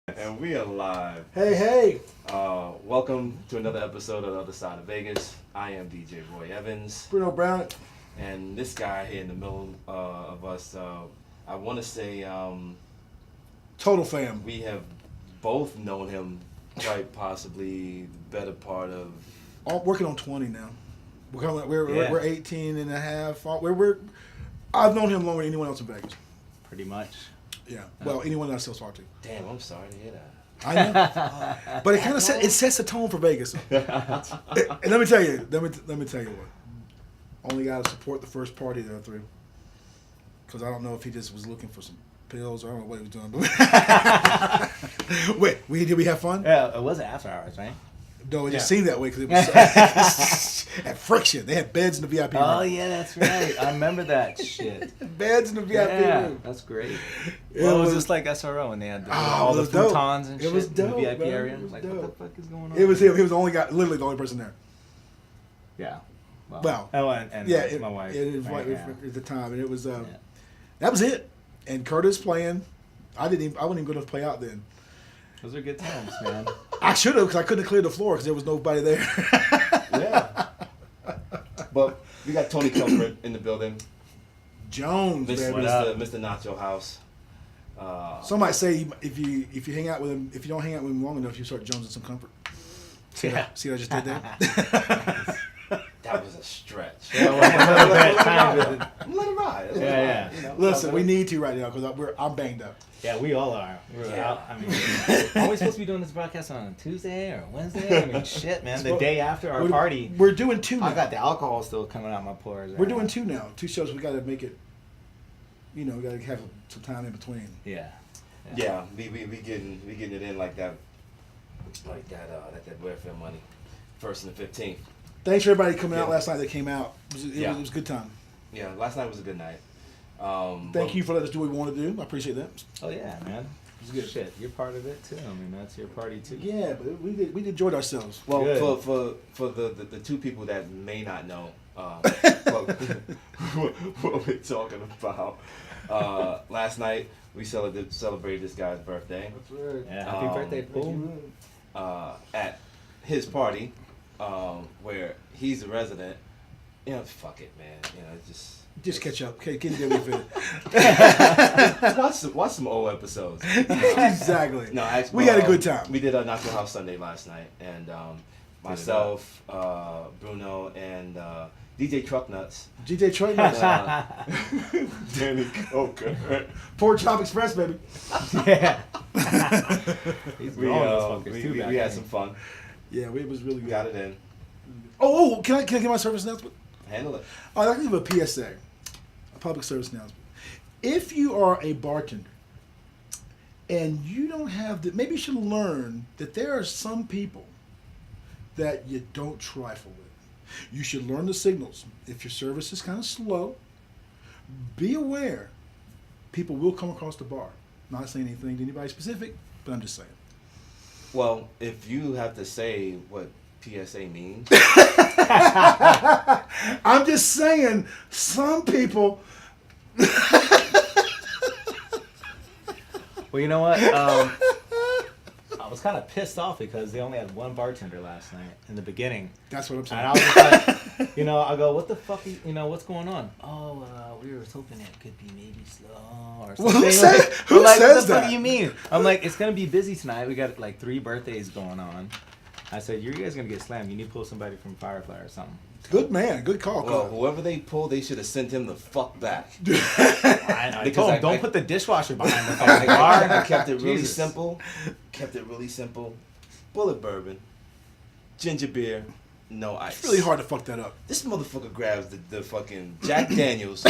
And we are live. Hey, hey. Welcome to another episode of The Other Side of Vegas. I am DJ Roy Evans. Bruno Brown. And this guy here in the middle of us, I want to say Total fam. we have both known him quite possibly the better part of... Working on 20 now. Yeah. We're 18 and a half. I've known him longer than anyone else in Vegas. Pretty much. Yeah. Well, anyone that I still talk to. Damn, I'm sorry to hear that. I know. But it kind of sets the tone for Vegas. And let me tell you what. Only got to support the first party there through. Because I don't know if he just was looking for some pills or I don't know what he was doing. Wait, did we have fun? Yeah, it wasn't after hours, right? No, it just seemed that way because it was at Friction. They had beds in the VIP room. Oh, yeah, that's right. I remember that shit. Beds in the VIP room. That's great. It Well, it was was- just like SRO and they had Oh, all it the was dope. futons and It shit was in dope, the VIP man. area. It was Like, dope. what the fuck is going on? It was him. He was literally the only person there. Yeah. Well, oh, and yeah, my wife. his right, wife yeah. at the time, and it was that was it. And Curtis playing. I wasn't even going to play out then. Those are good times, man. I should have because I couldn't clear the floor because there was nobody there. Yeah. But we got Tony Comfort in the building. Jones, Mr. baby. Mr. Nacho House. Some might say if you hang out with him, if you don't hang out with him long enough, you start Jones in some comfort. Yeah. See what I just did there? That was a stretch. Yeah, well, a little bit of time with it. Let it ride. Yeah. You know, Listen, we need to right now because I'm banged up. Yeah, we all are. We're Yeah. out. I mean, are we supposed to be doing this broadcast on a Tuesday or Wednesday? I mean, shit, man. The day after our party, We're doing two now. I got the alcohol still coming out my pores. Right We're now. doing two now. Two shows. We got to make it. We got to have some time in between. Yeah. Yeah, we getting it in like that welfare money. 1st and the 15th. Thanks for everybody coming out Yeah. last night. That came out. It was a good time. Yeah, last night was a good night. Thank you for letting us do what we want to do. I appreciate that. Oh yeah, man. It's good shit. You're part of it too. I mean, that's your party too. Yeah, but we enjoyed ourselves. Well, Good. for the two people that may not know what we're talking about, last night we celebrated this guy's birthday. That's right. Yeah. Happy birthday, Paul. At his party, where he's a resident. Fuck it, man. Just catch up. Okay, get there with it. watch some old episodes. Exactly. No, actually, We had a good time. We did a Nacho House Sunday last night, and myself, Bruno, and DJ Truck Nuts, GJ Troy, Danny Coker. Pork Chop Express, baby. Yeah. He's We, growing those fuckers too we back had then. some fun. Yeah, it was really We good. got it in. Oh, can I get my service announcement? Handle it. I'd like to give a PSA, a public service announcement. If you are a bartender and you don't have the, maybe you should learn that there are some people that you don't trifle with. You should learn the signals. If your service is kind of slow, be aware people will come across the bar. Not saying anything to anybody specific, but I'm just saying. Well, if you have to say what PSA means, I'm just saying some people. Well, you know what? I was kind of pissed off because they only had one bartender last night in the beginning. That's what I'm And saying. I was just like, I go, what the fuck, what's going on? Oh, we were hoping it could be maybe slow or something. Well, who I'm says what the fuck that? do you mean? I'm like, it's going to be busy tonight. We got like 3 birthdays going on. I said, you guys going to get slammed. You need to pull somebody from Firefly or something. Good man, good call. well, whoever they pull, they should have sent him the fuck back. I Because told him, I- don't I- put the dishwasher behind the I fucking bar. kept it really Jesus. simple. Kept it really simple. Bullet bourbon, ginger beer, no ice. It's really hard to fuck that up. This motherfucker grabs the fucking Jack Daniels,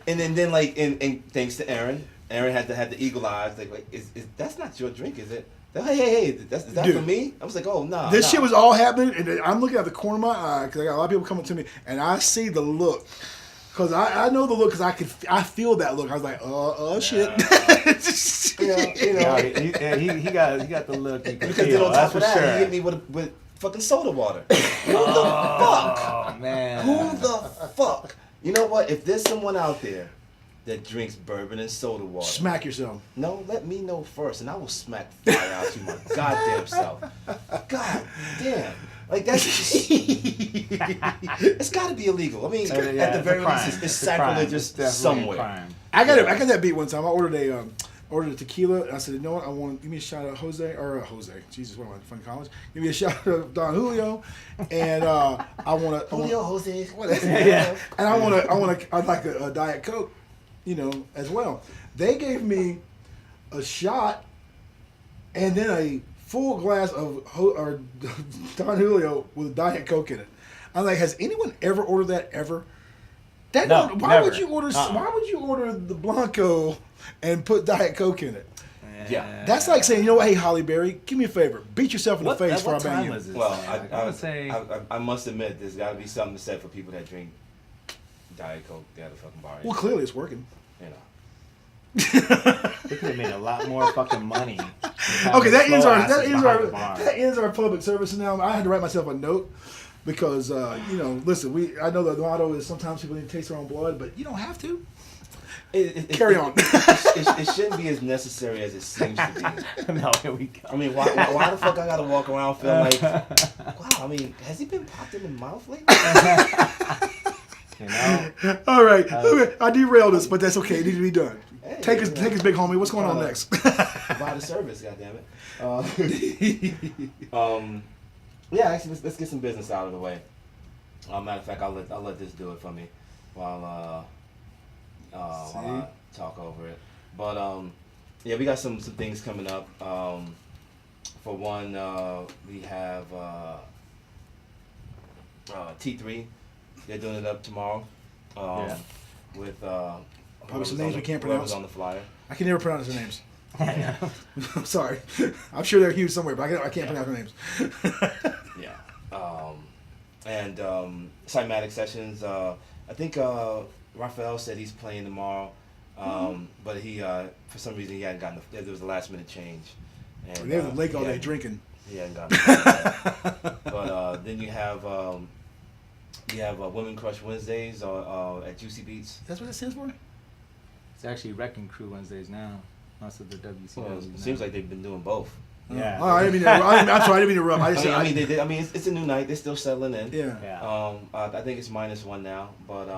and then like and thanks to Aaron had the eagle eyes. Like is that's not your drink, is it? Hey, is that Dude. for me? I was like, oh no. This shit was all happening, and I'm looking at the corner of my eye because I got a lot of people coming to me, and I see the look. Because I know the look because I feel that look. I was like, shit. Yeah, he got the look. You can because then feel, on that's top of for that, sure. he hit me with fucking soda water. Who the fuck? Oh man. Who the fuck? You know what? If there's someone out there that drinks bourbon and soda water. Smack yourself. No, let me know first, and I will smack fire out you my goddamn self. God damn. Like, that's just, it's got to be illegal. I mean, at the very least, it's sacrilegious somewhere. I got that beat one time. I ordered a tequila, and I said, you know what? Give me a shot of Jose. Jesus, what am I, from college? Give me a shot of Don Julio, and Jose. Yeah. And I'd like a Diet Coke, as well. They gave me a shot, and then a full glass of Don Julio with Diet Coke in it. I'm like, has anyone ever ordered that ever? No, why never. would you order? Why would you order the Blanco and put Diet Coke in it? Yeah, that's like saying, hey, Holly Berry, give me a favor, beat yourself in the face before I bang you. Well, I must admit, there's got to be something to say for people that drink Diet Coke. They have a fucking bar. Well, clearly it's working. They could have made a lot more fucking money. Okay, that ends our public service now. I had to write myself a note because listen, I know the motto is sometimes people need to taste their own blood, but you don't have to. Carry on. It shouldn't be as necessary as it seems to be. No, here we go. I mean, why the fuck I gotta walk around feeling like, wow, I mean, has he been popped in the mouth lately? All right. I derailed us, but that's okay. It needs to be done. Hey, take us, big homie. What's going on next? Buy the service, goddammit. Yeah, actually, let's get some business out of the way. Matter of fact, I'll let this do it for me while I talk over it. But yeah, we got some things coming up. For one, we have T3. They're doing it up tomorrow. With probably some names we can't pronounce on the flyer. I can never pronounce their names. I'm sorry. I'm sure they're huge somewhere, but I can't pronounce their names. Yeah. And Cymatic Sessions. I think Raphael said he's playing tomorrow, but he for some reason he hadn't gotten there was a last minute change. And they were in the lake all day drinking. He hadn't gotten but then you have Women Crush Wednesdays at Juicy Beats. That's what it stands for? It's actually Wrecking Crew Wednesdays now. Most of the WCW. Well, it seems like they've been doing both. Yeah. Oh, I didn't mean to, I'm sorry, I didn't mean to interrupt. I mean, it's a new night. They're still settling in. Yeah. I think it's -1 now, but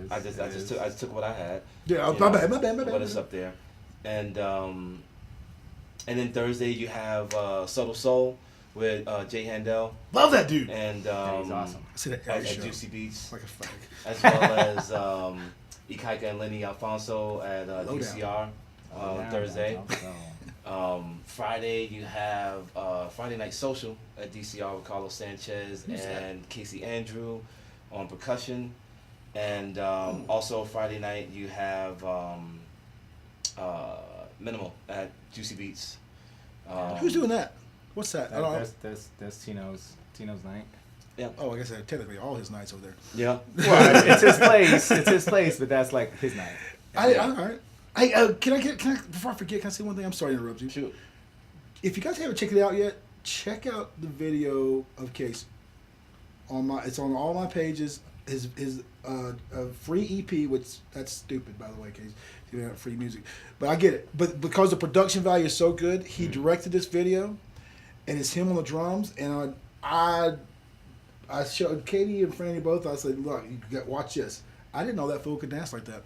I just took what I had. Yeah. My bad. What is up there, and then Thursday you have Subtle Soul with Jay Handel. Love that dude. And he's awesome. I see that at Juicy Beats. Like a fag. As well as Ikaika and Lenny Alfonso at DCR Thursday. Friday you have Friday Night Social at DCR with Carlos Sanchez and Casey Andrew on percussion, and also Friday night you have Minimal at Juicy Beats. Who's doing that? What's that? That's Tino's night. Yeah. Oh, I guess technically all his nights over there. Yeah. Well, it's his place. It's his place, but that's like his night. All right. Hey, can I before I forget? Can I say one thing? I'm sorry to interrupt you. Shoot. If you guys haven't checked it out yet, check out the video of Casey. It's on all my pages. His free EP, which that's stupid by the way, Casey. You don't have free music, but I get it. But because the production value is so good, he directed this video, and it's him on the drums. And I showed Katie and Franny both. I said, "Look, watch this." I didn't know that fool could dance like that.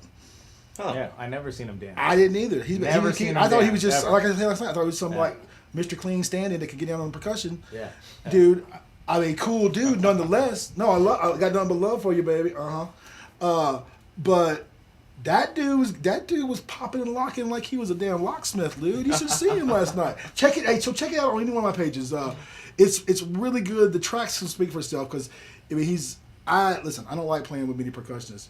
Huh. Yeah, I never seen him dance. I didn't either. I thought he was just, ever. like I said last night, I thought he was some like Mr. Clean stand-in that could get down on percussion. Yeah. Dude, I mean, cool dude nonetheless. No, I got nothing but love for you, baby. But that dude was popping and locking like he was a damn locksmith, dude. You should see him last night. Check it out on any one of my pages. It's really good. The tracks can speak for itself because I mean listen, I don't like playing with many percussionists.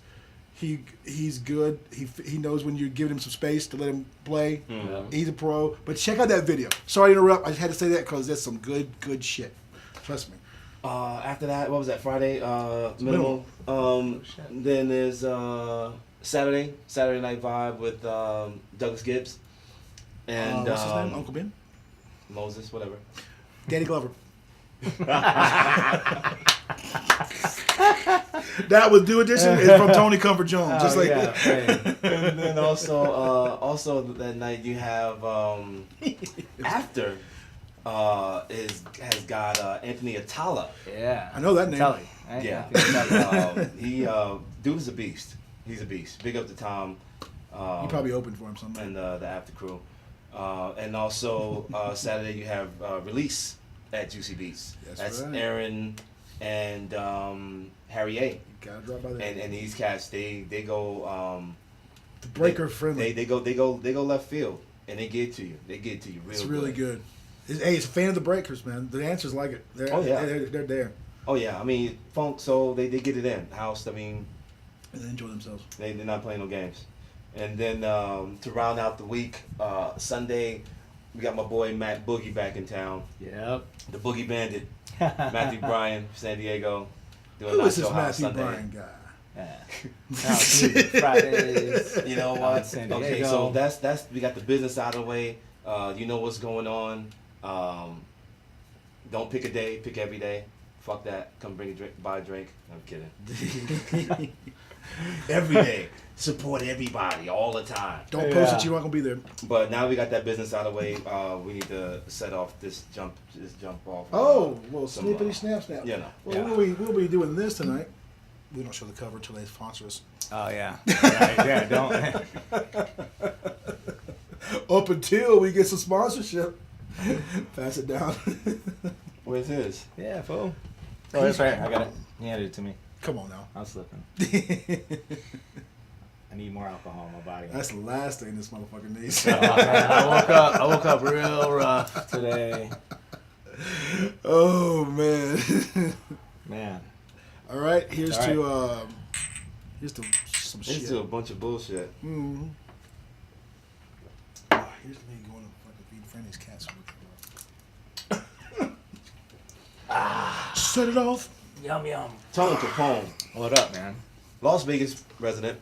He's good. He knows when you're giving him some space to let him play. Mm-hmm. He's a pro. But check out that video. Sorry to interrupt. I just had to say that because that's some good shit. Trust me. After that, what was that? Friday, Minimal. Then there's Saturday Night Vibe with Douglas Gibbs and what's his name? Uncle Ben? Moses, whatever. Danny Glover. That was New Edition is from Tony Comfort Jones. Just like yeah, right. And then also that night you have After has got Anthony Atala. Yeah. I know that name. Telly, right? Yeah, he dude is a beast. He's a beast. Big up to Tom. You probably opened for him someday. And the After Crew. And also Saturday you have Release at Juicy Beats. That's right. Aaron and Harry A. You gotta drop by there. And these cats they go The breaker friendly. They go left field and they get to you. They get to you real. It's really good. It's a fan of the breakers, man. The dancers like it. They're there. Oh yeah, I mean funk. So they get it in house. I mean, And they enjoy themselves. they're not playing no games. And then to round out the week, Sunday, we got my boy Matt Boogie back in town. Yep. The Boogie Bandit, Matthew Bryan, San Diego. Doing Who is this Nacho House Matthew Sunday. Bryan guy? Fridays. You know what? San Okay, Diego. so that's we got the business out of the way. You know what's going on. Don't pick a day, pick every day. Fuck that. Come bring a drink, buy a drink. I'm kidding. Every day. Support everybody all the time. Don't post that you aren't gonna be there. But now we got that business out of the way. We need to set off this jump off. Oh, well, some, snippity snap. You know. Well, we'll be doing this tonight. We don't show the cover until they sponsor us. Oh yeah. Right, yeah. Don't. Up until we get some sponsorship. Pass it down. Where's his? Yeah, fool. Oh, that's right. I got it. He handed it to me. Come on now. I was slipping. I need more alcohol in my body. That's the last thing this motherfucker needs. Oh, man, I woke up real rough today. Oh man. Man. All right, here's All right. to some shit. He's to a bunch of bullshit. Mm-hmm. Oh, here's me going to fucking feed Freddy's cats. Set it off. Yum yum. Tony Capone, What up, man? Las Vegas resident,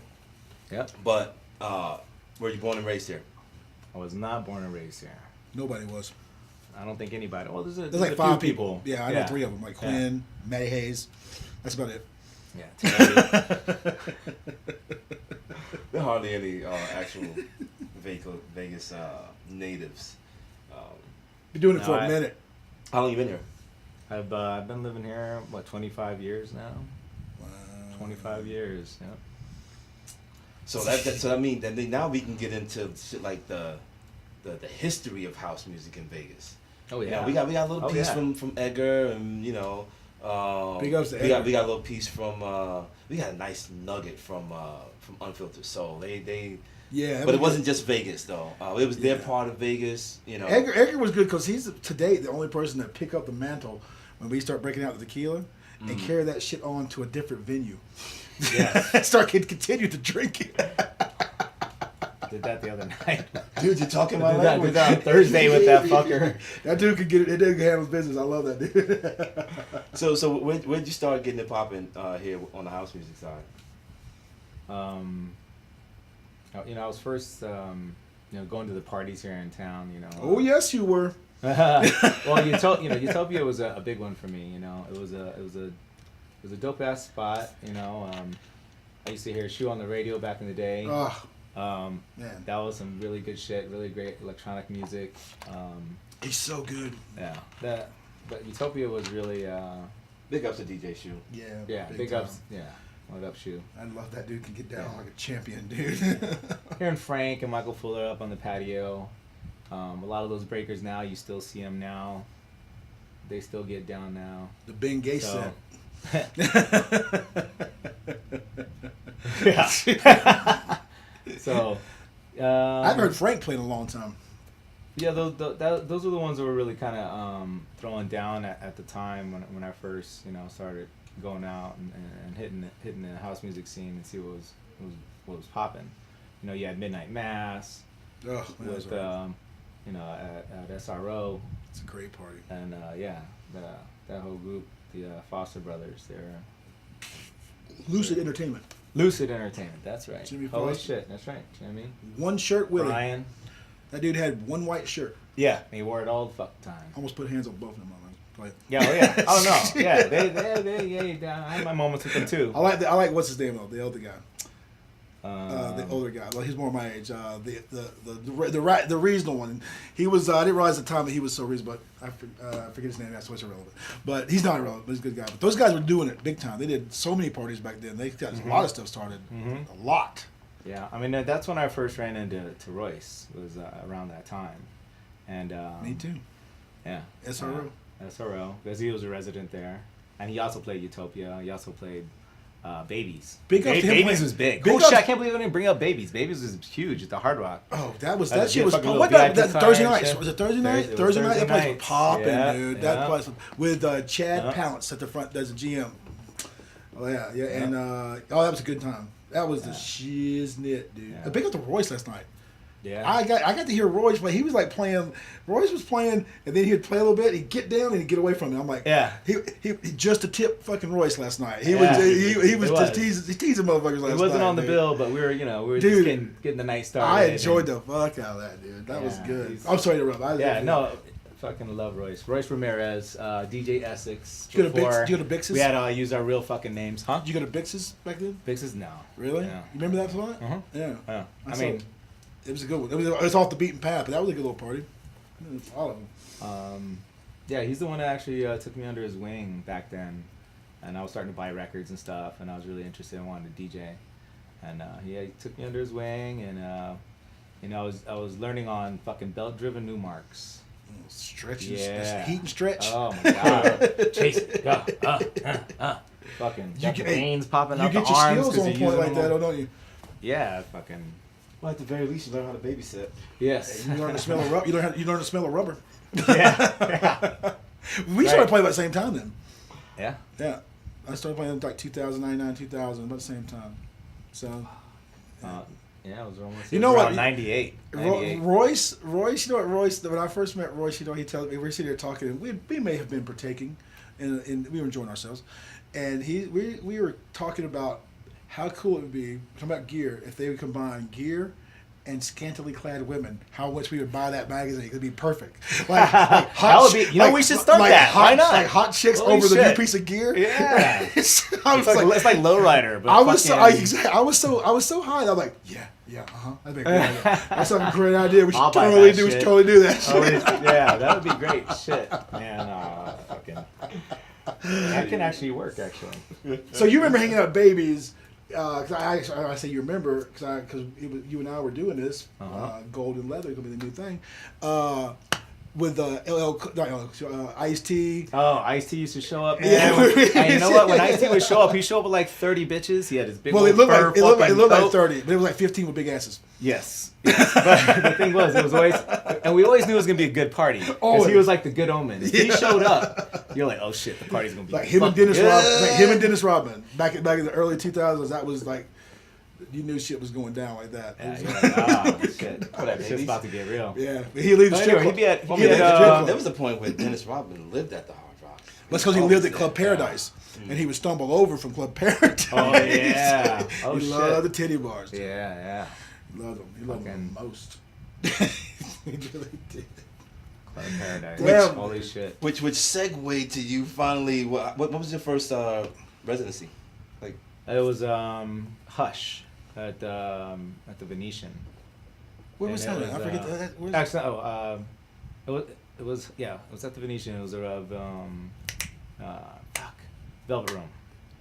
Yep. but were you born and raised here? I was not born and raised here. Nobody was. I don't think anybody. Well, there's There's a like few five people. Yeah, I know Yeah. 3 of them. Like Quinn, Matty Hayes. That's about it. Yeah. Terry. There are hardly any actual Vegas natives. Been doing it No, for a minute. How long you been here? I've been living here 25 years now. Wow. 25 years. Yep. So that means that now we can get into shit like the history of house music in Vegas. Oh You yeah. know, we got a little piece yeah. from Edgar, and you know, Big ups to we got Edgar. we got a little piece from we got a nice nugget from Unfiltered Soul. They Yeah. but it wasn't just Vegas though. It was their Yeah. part of Vegas. You know, Edgar was good because he's to date the only person that pick up the mantle when we start breaking out the tequila and carry that shit on to a different venue. Yeah. Continue to drink it. Did that the other night. dude, you're talking my Did that language. on Thursday with that fucker. That dude can get it. That dude can handle business. I love that dude. So where'd you start getting it popping here on the house music side? I was first, going to the parties here in town. Oh yes, you were. Well, Utopia was a big one for me. It was a dope ass spot. I used to hear Shoe on the radio back in the day. Oh man, That was some really good shit. Really great electronic music. he's so good. Yeah. But Utopia was really. Big ups to DJ Shoe. Yeah. Big time. ups. Yeah. Big up Shoe. I love that dude. Can get down Yeah. like a champion, dude. Hearing Frank and Michael Fuller up on the patio. A lot of those breakers now, you still see them now. They still get down now. The Ben Gay So- set. Yeah. So, I've heard Frank play in a long time. yeah, those are the ones that were really kind of throwing down at the time when I first started going out and hitting the house music scene and see what was popping. You had Midnight Mass Oh, man, with that's right. at SRO It's a great party. and that whole group, the Foster Brothers, they're Lucid Entertainment. Lucid Entertainment. That's right. Jimmy Holy Foster. shit, that's right. You know what I mean? One shirt Willie. Ryan. That dude had one white shirt. Yeah, he wore it all the fucking time. Almost put hands on both of them. Like, Yeah, oh yeah. Oh no, yeah. They I had my moments with them too. I like what's his name though, the other guy. The Um, older guy. Well, he's more my age. The regional one. He was. I didn't realize at the time that he was so reasonable. But I forget his name. That's what's irrelevant. But he's not irrelevant. But he's a good guy. But those guys were doing it big time. They did so many parties back then. They got a lot of stuff started. A lot. Yeah, I mean that's when I first ran into Royce. Was around that time, and Me too. Yeah. SRO. SRO, because he was a resident there, and he also played Utopia. He also played Babies. Big up to him Babies playing- was big. big Oh up- shit! I can't believe I didn't bring up Babies. Babies was huge at the Hard Rock. Oh, that That's shit a was. fucking What little that VIP Thursday car night? and shit. Was it Thursday night? It was Thursday night. That place was nights. popping, Yeah, dude. yeah. That place with Chad Yeah. Palance at the front. There's a GM. Oh yeah, yeah, Yeah. and that was a good time. That was the shiznit, dude. Yeah. Big up to Royce last night. Yeah. I got to hear Royce play. He was like playing. Royce was playing, and then he'd play a little bit. He'd get down and he'd get away from it. I'm like, Yeah. He just to tip fucking Royce last night. He Yeah. was It just was. teasing motherfuckers last night. It wasn't on the dude. bill, but we were Dude, just getting the night started. I enjoyed the fuck out of that, dude. That was Yeah, good. he's- I'm sorry to interrupt. Yeah, no, fucking love Royce. Royce Ramirez, DJ Essex. Did you go to before Bix- did you go to Bix's? We had to use our real fucking names, huh? Did you go to Bix's back then? Bix's? No. Really? Yeah. You remember that spot? Uh-huh. Yeah. Yeah. I saw mean, it. It was a good one. It was off the beaten path, but that was a good little party. All of them. yeah, he's the one that actually took me under his wing back then, and I was starting to buy records and stuff, and I was really interested in wanting to DJ, and he took me under his wing, and I was learning on fucking belt-driven Newmarks. Stretches. Yeah. That's heat and stretch. Oh my god. Chase it. Go. Fucking. You Got the get- hey, veins popping You out the get your arms skills 'cause on you're point using like that, them all. don't you? Yeah, fucking. Well, at the very least, you learn how to babysit. Yes. You learn to smell a rubber. You learn to smell a rubber. Yeah. We started Right. playing about the same time then. Yeah. Yeah. I started playing like 2009, 2000, about the same time. So. Yeah, it was almost. You know what? Around 98. 98. Royce, you know what Royce, when I first met Royce, he told me, we're sitting there talking, and we may have been partaking, and we were enjoying ourselves. And we were talking about how cool it would be, talking about gear, if they would combine gear and scantily clad women, how much we would buy that magazine. It would be perfect. Like hot, That would be- you know, we should start that. Hot, Why not? Like hot chicks Holy over the new shit. piece of gear. Yeah. I was It's like Lowrider, but I was so fucking- I was so high. I'm like, that'd be a great idea. That's a great idea. We should I'll buy totally that do. We should shit. totally do that. Oh, Shit. yeah, that would be great. Shit, man, fucking. That can actually work, actually. So you remember hanging out with Babies? Cause I say you remember because you and I were doing this. Golden Leather gonna be the new thing. With Ice-T. Oh, Ice-T used to show up, man. Yeah. And you know what? When Ice-T would show up, he'd show up with like 30 bitches. He had his big Well, old it looked fur like it looked like coat. 30, but it was like 15 with big asses. Yes. But the thing was, it was always, and we always knew it was gonna be a good party because Always. he was like the good omen. If he showed up, you're like, oh shit, the party's gonna be Like him and fucking Dennis good. Rodman. Like him and Dennis Rodman. Back in the early 2000s, that was like you knew shit was going down like that. Yeah, It was you're like- like, oh shit, that shit's babies? about to get real. yeah, he'd leave the But strip anyway, club. he'd be at- He'd he'd leave be the at, strip club. There was a point where Dennis Rodman lived at the Hard Rock. That's because he Always lived at there. Club Paradise, and he would stumble over from Club Paradise. Oh yeah. Oh he shit. loved the titty bars. Yeah, yeah. He loved them. He loved them Fucking- most. He really did. Club Paradise. Damn. Holy shit. Which segue to you finally. What was your first residency? Like It was Hush at the Venetian. Where was And that? it I was, forget. Where's Actually, it was it was at the Venetian. It was Velvet Room,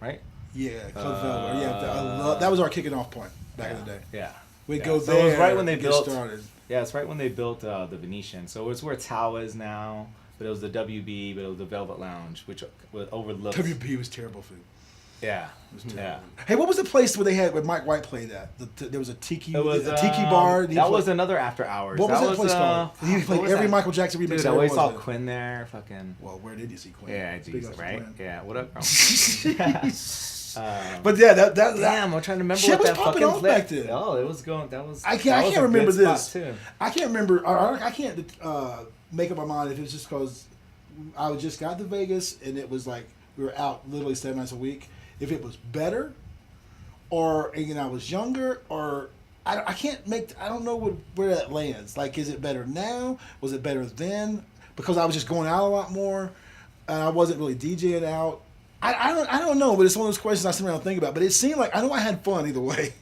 right? Yeah, Club Velvet. Yeah, that was our kicking off point back in the day. Yeah. We'd Yeah. go So there. it was right when they and get built. started. Yeah, it's right when they built the Venetian. So it's where Tao is now, but it was the WB, but it was the Velvet Lounge, which overlooks. WB was terrible food. Yeah. It was Yeah. terrible. Hey, what was the place where they had where Mike White played at? There was a tiki. It was a tiki bar. That He played- was another after hours. What was that place called? He what played was every that? Michael Jackson remix. Dude, I there always was saw there. Quinn there. Fucking. Well, where did you see Quinn? Yeah, Big Jesus, ups to right? Quinn. Yeah, what up, bro? But yeah, that Damn, I'm trying to remember Shit what was that popping fucking off flip. back then. Oh, it was going. That was. I that can't was a remember good spot, this. too. I can't remember. I can't make up my mind if it's just because I just got to Vegas and it was like we were out literally 7 nights a week. If it was better, or again I was younger, or I can't make. I don't know where that lands. Like, is it better now? Was it better then? Because I was just going out a lot more. and I wasn't really DJing out. I don't know, but it's one of those questions I sit around and think about. But it seemed like I know I had fun either way.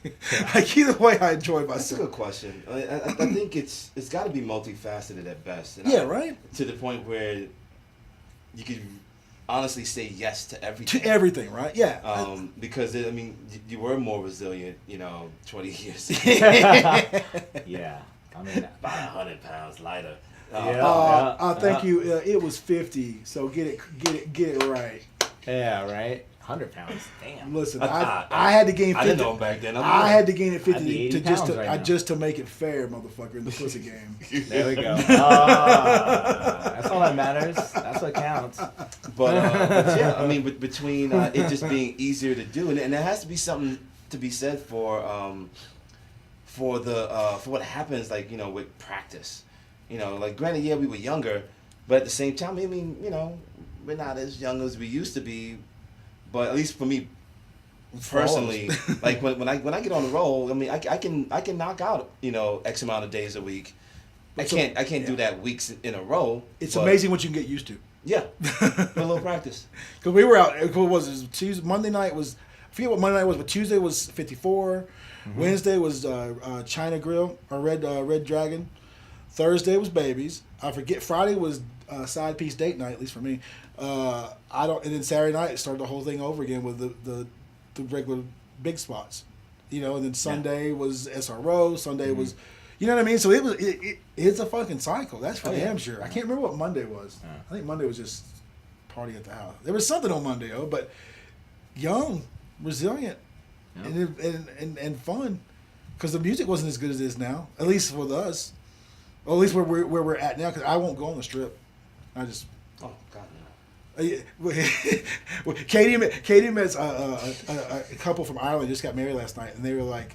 Like either way, I enjoyed myself. That's a good question. I think it's got to be multifaceted at best. And right. To the point where you could honestly say yes to everything. To everything, right? Yeah. Because I mean, you were more resilient, 20 years ago. Yeah. I mean, about 100 pounds lighter. Thank you. It was 50, so get it right. Yeah, right. 100 pounds. Damn. Listen, I had to gain 50. I didn't know him back then. I had to gain it 50 to just to make it fair, motherfucker, in the pussy game. There we go. That's all that matters. That's what counts. But yeah, I mean, between it just being easier to do, and there has to be something to be said for what happens, like with practice. Like granted, yeah, we were younger, but at the same time, I mean, we're not as young as we used to be. But at least for me, personally, like when I get on the roll, I mean, I can knock out X amount of days a week. I can't do that weeks in a row. It's amazing what you can get used to. Yeah, a little practice. Because we were out. It was Tuesday. Monday night was, I forget what Monday night was, but Tuesday was 54. Mm-hmm. Wednesday was China Grill or Red Dragon. Thursday was Babies. I forget. Friday was Side Piece Date Night, at least for me. And then Saturday night started the whole thing over again with the regular big spots, and then Sunday was SRO. Sunday was, you know what I mean. So it's a fucking cycle. That's for damn sure. I can't remember what Monday was. Yeah. I think Monday was just party at the house. There was something on Monday, but young, resilient, and fun, because the music wasn't as good as it is now. At least with us. Well, at least where we're at now, because I won't go on the strip. I just. Oh God, no. Katie met a couple from Ireland, just got married last night, and they were like,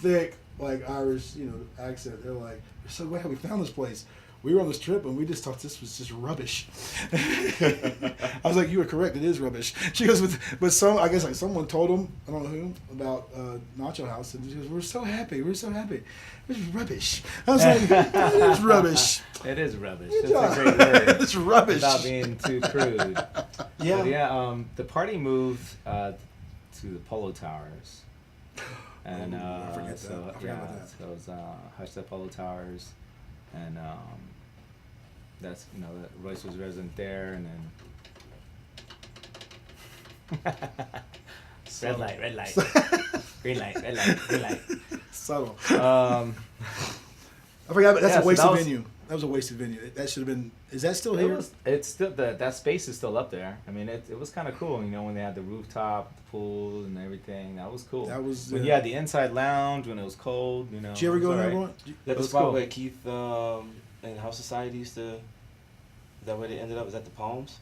thick like Irish, accent. They're like, we're so glad we found this place. We were on this trip and we just thought this was just rubbish. I was like, you were correct, it is rubbish. She goes, but I guess like someone told them, I don't know who, about Nacho House, and she goes, we're so happy. It's rubbish. I was like, it is rubbish. It is rubbish. That's a great word. It's rubbish. Without being too crude. Yeah. But the party moved to the Polo Towers. And I forget that. I forgot about that. So it was hushed at Polo Towers. And that's that Royce was resident there, and then red light, green light, green light. Subtle. I forgot, but that's a wasted venue. That was a wasted venue. That should have been. Is that still here? It's still that space is still up there. I mean, it was kind of cool. When they had the rooftop, the pool, and everything. That was cool. That was when you had the inside lounge when it was cold. Did you ever go there, everyone? That was cool. Where Keith and House Society used to. Is that where they ended up? Was that the Palms?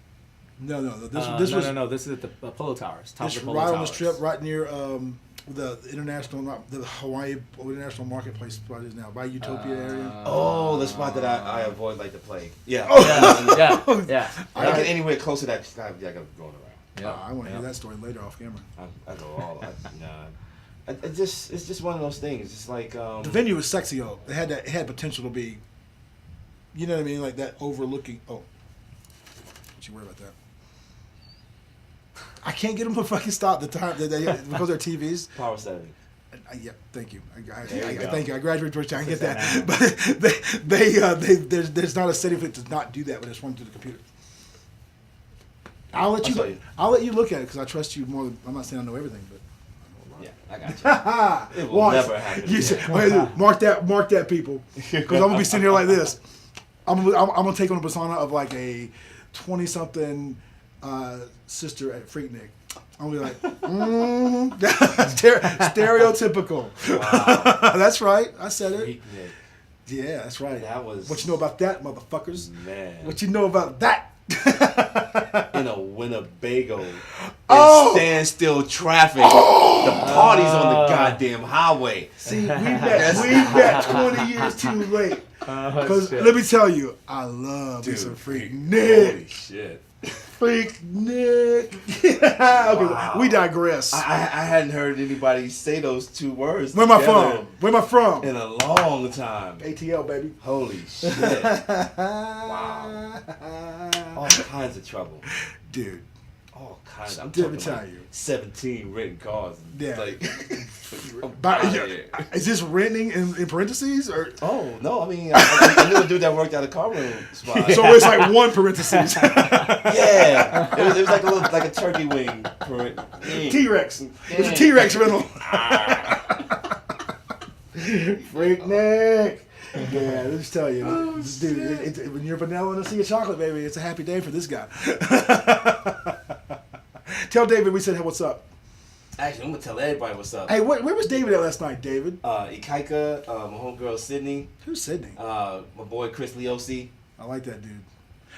No. This is at the Polo Towers. Top this of the Polo right Towers. On the strip, right near the Hawaii International Marketplace spot is now by Utopia area. The spot that I avoid like the plague. Yeah. Yeah. I get anywhere close to that. I got going around. Yeah. I want to hear that story later off camera. I go all. It's just one of those things. It's like the venue was sexy. It had potential to be. You know what I mean? Like that overlooking. Oh, don't you worry about that. I can't get them to fucking stop the time because they're TVs. Power setting. Yeah, thank you. Thank you. I graduated Georgetown. I get that. But there's not a setting for it to not do that when it's running through the computer. I'll let you look at it because I trust you more. I'm not saying I know everything, but. Yeah, I got you. It will never happen. Mark that, people, because I'm gonna be sitting here like this. I'm gonna take on the persona of like a 20-something sister at Freaknik. I'm gonna be like, stereotypical. Wow. That's right. I said it. Freaknik. Yeah, that's right. That was. What you know about that, motherfuckers? Man. What you know about that? In a Winnebago. Standstill traffic. The party's on the goddamn highway. See, we met 20 years too late. Because let me tell you, I love me some Freaknik. Holy shit. Freak Nick. Okay, Wow. we digress. I hadn't heard anybody say those two words. Where am I together from? Where am I from? In a long time. ATL, baby. Holy shit. Wow. All kinds of trouble. Dude. All kinds. I'm Let me talking tell like you. 17 written cars. Yeah. Like, Is this renting in parentheses or? oh no! I mean, I knew a dude that worked at a car room spot. So it's like one parentheses. Yeah, it was like a little like a turkey wing. T-Rex. It's a T-Rex rental. Freak Nick. Yeah, let's just tell you, dude. When you're vanilla and a sea of chocolate, baby, it's a happy day for this guy. Tell David we said, hey, what's up? Actually, I'm gonna tell everybody what's up. Hey, where was David at last night, David? Ikaika, my homegirl Sydney, Who's Sydney? my boy Chris Leosi. I like that dude.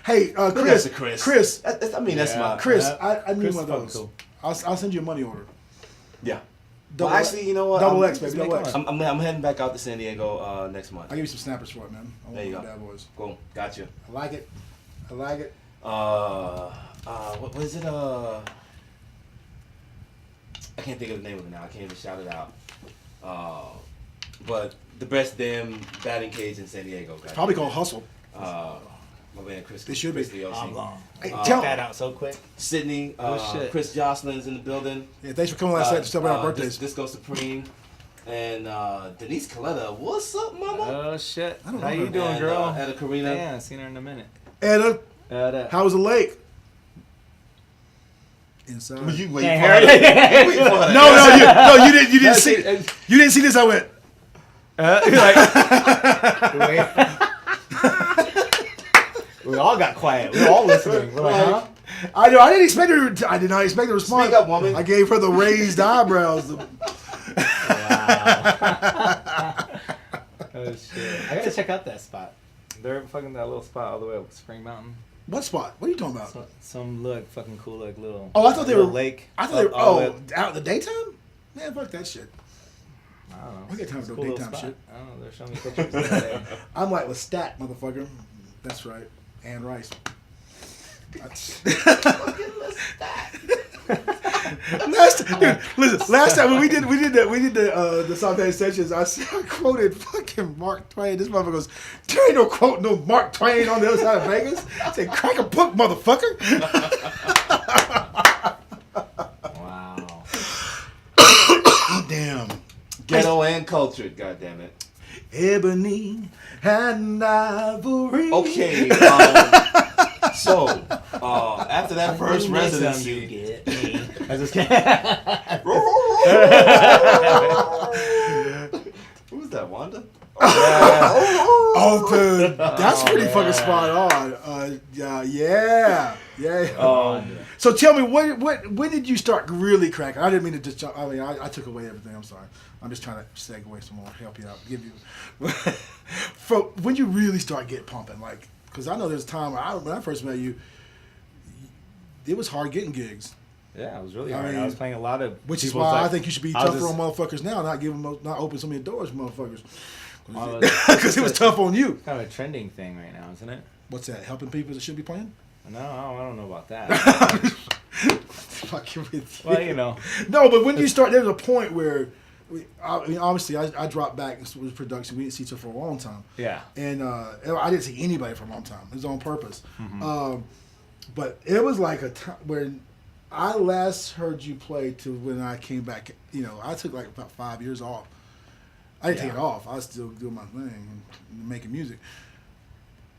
Hey, That's a Chris. Chris. That's my Chris, Yeah. I need Chris one of fucking those. cool. I'll send you a money order. Yeah. Double Well, actually, you know what? Double I'm- X, baby. Double X. I'm heading back out to San Diego next month. I'll give you some snappers for it, man. I There you want go. bad boys. Cool. Gotcha. I like it. I like it. What was it? I can't think of the name of it now. I can't even shout it out. But the best damn batting cage in San Diego. Goddamn. Probably called Hustle. My man Chris. They should be. Chris Leosi. Hey, Check that out so quick. Sydney. shit. Chris Jocelyn's in the building. Yeah, thanks for coming last night to celebrate our birthdays. Disco Supreme. And Denise Coletta. What's up, mama? Oh shit! I don't How know you her. doing, And, girl? Etta Karina. Yeah, I seen her in a minute. Edda, how was the lake? Inside. Well, you wait Can't for hear that. it. You wait for that. You didn't see. You didn't see this. I went. We all got quiet. We were all listening. We're like, huh? I know. I didn't expect her. I did not expect her to respond. Speak up, woman. I gave her the raised eyebrows. Wow. Oh shit! I gotta check out that spot. They're fucking that little spot all the way up Spring Mountain. What spot? What are you talking about? Some look fucking cool, like little. Oh, I thought they little were lake. I thought they were. all the Oh, out in the daytime? Man, fuck that shit. I don't know. I got time It's for a no little daytime spot. shit. I don't know. They're showing me pictures the other day. I'm like Lestat, motherfucker. That's right. And Rice. Last time when we did the Sunday sessions, I quoted fucking Mark Twain. This motherfucker goes, "There ain't no quote no Mark Twain on the other side of Vegas." I said, "Crack a book, motherfucker." Wow. Damn. Ghetto and cultured, goddammit. Ebony and ivory. Okay, so after that first residency, I just can't. who's that, Wanda? Oh, dude, that's pretty fucking spot on. Yeah. So tell me, when did you start really cracking? I didn't mean to just. I took away everything. I'm sorry. I'm just trying to segue some more, help you out, give you. When you really start getting pumping, like, because I know there's a time when I first met you, it was hard getting gigs. Yeah, it was really I hard. mean, I was playing a lot of. Which is people's, why I like, think you should be I was tougher just- on motherfuckers now, not open so many doors, for motherfuckers. Well, Because it was tough on you. Kind of a trending thing right now, isn't it? What's that? Helping people that should be playing? No, I don't know about that. Fucking with you. Well, you know. No, but when you start, there's a point where, obviously, I dropped back with production. We didn't see each other for a long time. Yeah. And I didn't see anybody for a long time. It was on purpose. Mm-hmm. But it was like a time when I last heard you play to when I came back. You know, I took like about 5 years off. I didn't take it off. I was still doing my thing, making music.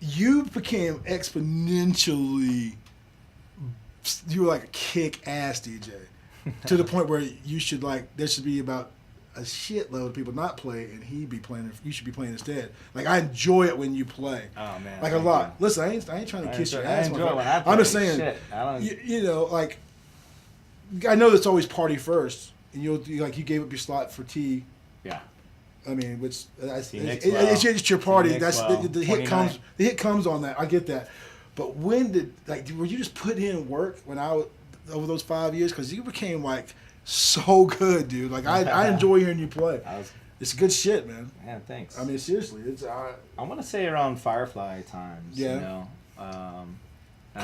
You became exponentially. You were like a kick-ass DJ, to the point where you should there should be about a shitload of people not play, and he'd be playing. You should be playing instead. Like, I enjoy it when you play. Oh man. Like a lot. Listen, I ain't trying to kiss your ass. I enjoy it when I play. I'm just saying. Shit, I don't. You know, like, I know that's always party first, and you gave up your slot for T. Yeah. I mean, which it's your See party. Nick's That's well. the hit 29. comes. The hit comes on that. I get that. But when did were you just putting in work when over those 5 years? Because you became like so good, dude. Like I enjoy hearing you play. It's good shit, man. Yeah, thanks. I mean, seriously, it's. I want to say around Firefly times. Yeah. You know.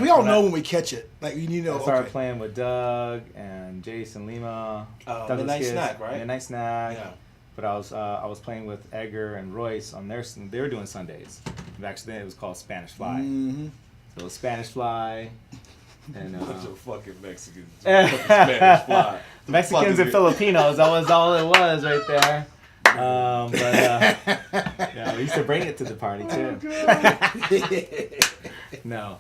We all know when we catch it. Like you know. I started playing with Doug and Jason Lima. Midnight Snack, right? Midnight Snack. Yeah. But I was playing with Edgar and Royce on their. They were doing Sundays. Back then it was called Spanish Fly. Mm-hmm. So it was Spanish Fly. And bunch of fucking Mexicans. Spanish Fly. Mexicans and Filipinos. That was all it was right there. Yeah, we used to bring it to the party too. No.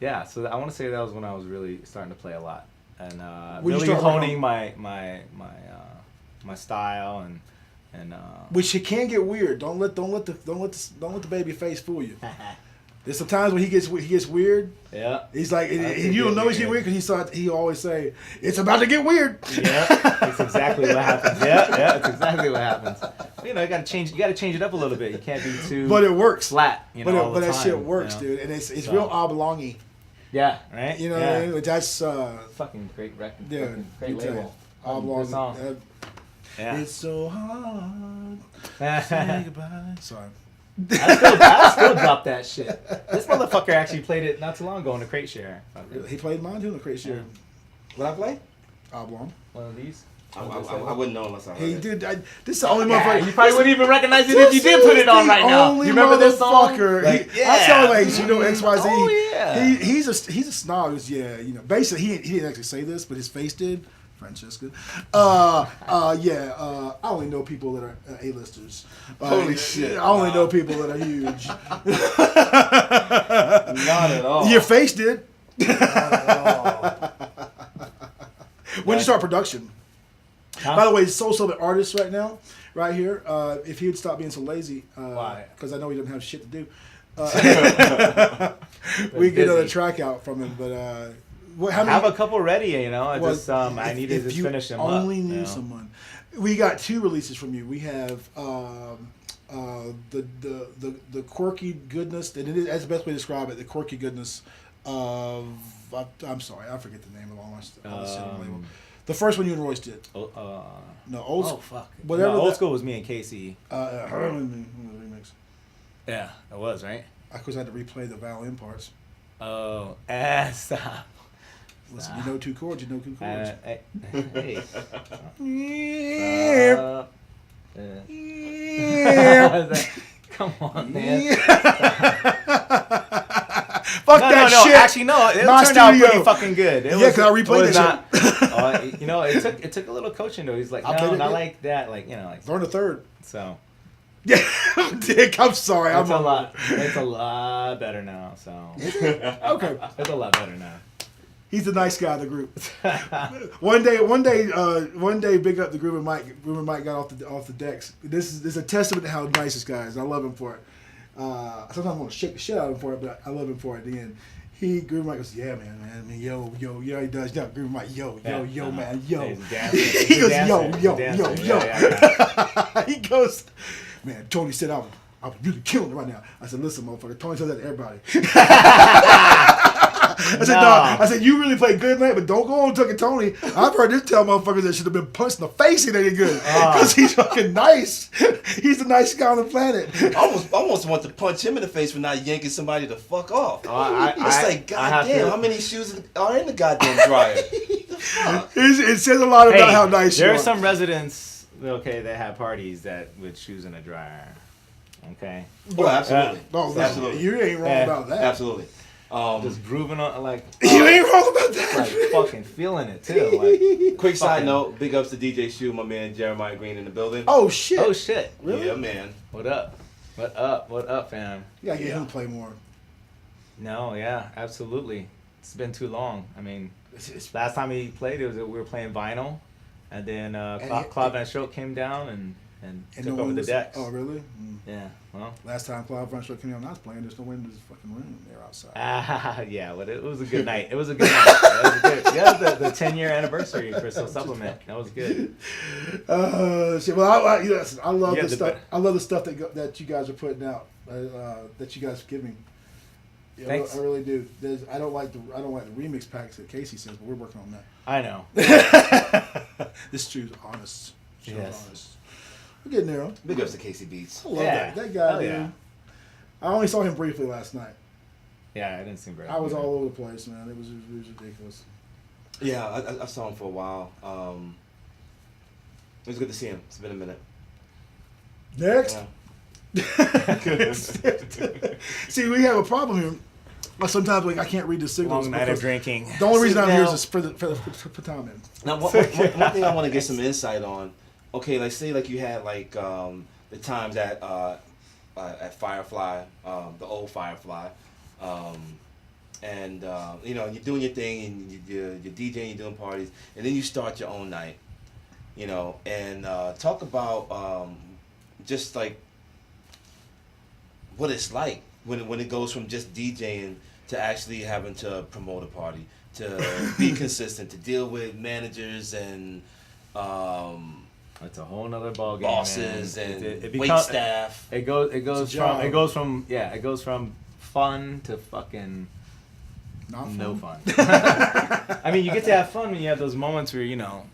Yeah, so I want to say that was when I was really starting to play a lot and really honing my style and which it can get weird. Don't let the baby face fool you. There's some times when he gets weird. Yeah. He's like, and you don't know he's getting weird because he always say, "It's about to get weird." Yeah, that's exactly what happens. Yeah, that's exactly what happens. You know, you gotta change it up a little bit. You can't be too. But it works. Flat. You know, all the that time, shit works, you know? dude, and it's real oblongy. Yeah. Right. You know, yeah. what I mean? That's fucking great record. Yeah, Great label. Oblong. Song. Yeah. It's so hard. Say goodbye. Sorry. I still drop that shit. This motherfucker actually played it not too long ago in the crate share. He played mine too in the crate share. What I play? Oblong. One of these. I wouldn't know unless I heard He it. did. This is the only motherfucker. You probably wouldn't even recognize it if you did put it on right now. You remember this song? Like, I tell him, like, you know, XYZ. Oh, yeah. He's a snob. Yeah, you know. Basically, he didn't actually say this, but his face did. Francesca. I only know people that are A-listers. Holy shit. I only know people that are huge. Not at all. Your face did. Not at all. When you start production. Huh? By the way, Soulsupplement artist right now, right here. If he would stop being so lazy, why? Because I know he doesn't have shit to do. We get another track out from him, but I have a couple ready, you know. I needed to finish them up. If you only knew someone. We got 2 releases from you. We have the Quirky Goodness, and that's the best way to describe it. The Quirky Goodness of I'm sorry, I forget the name of all the label. The first one you and Royce did. No, old school. Oh fuck. Whatever. No, old school was me and Casey. Remix. Yeah, it was right. Of course, I had to replay the violin parts. Oh, stop. Listen, you know 2 chords. You know 2 chords. Hey. Come on, man. Fuck that shit. Actually, no. It turned out pretty fucking good. Because I replayed that shit. You know, it took a little coaching though. He's like, no, not like that. Like, you know, like learn a third. So. Yeah, Dick. I'm sorry. It's a lot better now. So. Okay. It's a lot better now. He's the nice guy of the group. One day, big up the group and Mike. Ruben Mike got off the decks. This is a testament to how nice this guy is. I love him for it. Sometimes I want to shake the shit out of him for it, but I love him for it. At the end, Groove Mike goes, yeah, man. I mean, yo, he does. Yeah, Groove Mike, yo, man, yo. He goes, yo. He goes, man. Tony said I'm really killing it right now. I said, listen, motherfucker. Tony says that to everybody. I said, I said, you really play good, man, but don't go on tucking Tony. I've heard this tell motherfuckers that should have been punched in the face. He ain't good because he's fucking nice. He's the nicest guy on the planet. I almost want to punch him in the face for not yanking somebody the fuck off. It's like, goddamn, how many shoes are in the goddamn dryer? The fuck? It says a lot about how nice you are. There are some residents, okay, that have parties with shoes in a dryer. Okay. Well, absolutely. Absolutely. You ain't wrong about that. Absolutely. Just grooving on like you ain't wrong about that. Like fucking feeling it too. Like, quick side note, big ups to DJ Shu, my man Jeremiah Green in the building. Oh shit. Really? Yeah, man. What up, fam? You gotta get him to play more. No, yeah, absolutely. It's been too long. I mean, last time he played, we were playing vinyl, and then Claude Van Stroke came down and took over the decks. Oh, really? Yeah. Well, last time Claude Van Stroke came down, I was playing. There's no wind in this fucking room. They're outside. Yeah, but it was a good night. It was a good night. Yeah, the 10-year anniversary for Soulsupplement. That was good. Shit. Well, I love the stuff. I love the stuff that you guys are putting out. That you guys are giving. Yeah, thanks. I really do. I don't like the remix packs that Casey says, but we're working on that. I know. This dude's honest. Yes. Honest. We're getting there. Big ups to Casey Beats. I love that guy. Hell yeah. Dude. I only saw him briefly last night. Yeah, I didn't seem very. I was good. all over the place, man. It was ridiculous. Yeah, I saw him for a while. It was good to see him. It's been a minute. Next. Yeah. See, we have a problem here. Like sometimes I can't read the signals. Long night of drinking. The only reason I'm here Now- is for time in. Now, one thing I want to get some insight on. Okay, like say like you had like the times at Firefly, the old Firefly, and you know you're doing your thing and you're DJing, you're doing parties, and then you start your own night. You know, and talk about just like what it's like when it goes from just DJing to actually having to promote a party, to be consistent, to deal with managers and It's a whole nother ballgame. bosses man. and It wait becomes- staff. It goes job. it goes from fun to fucking Not fun. no fun. I mean, you get to have fun when you have those moments where, you know,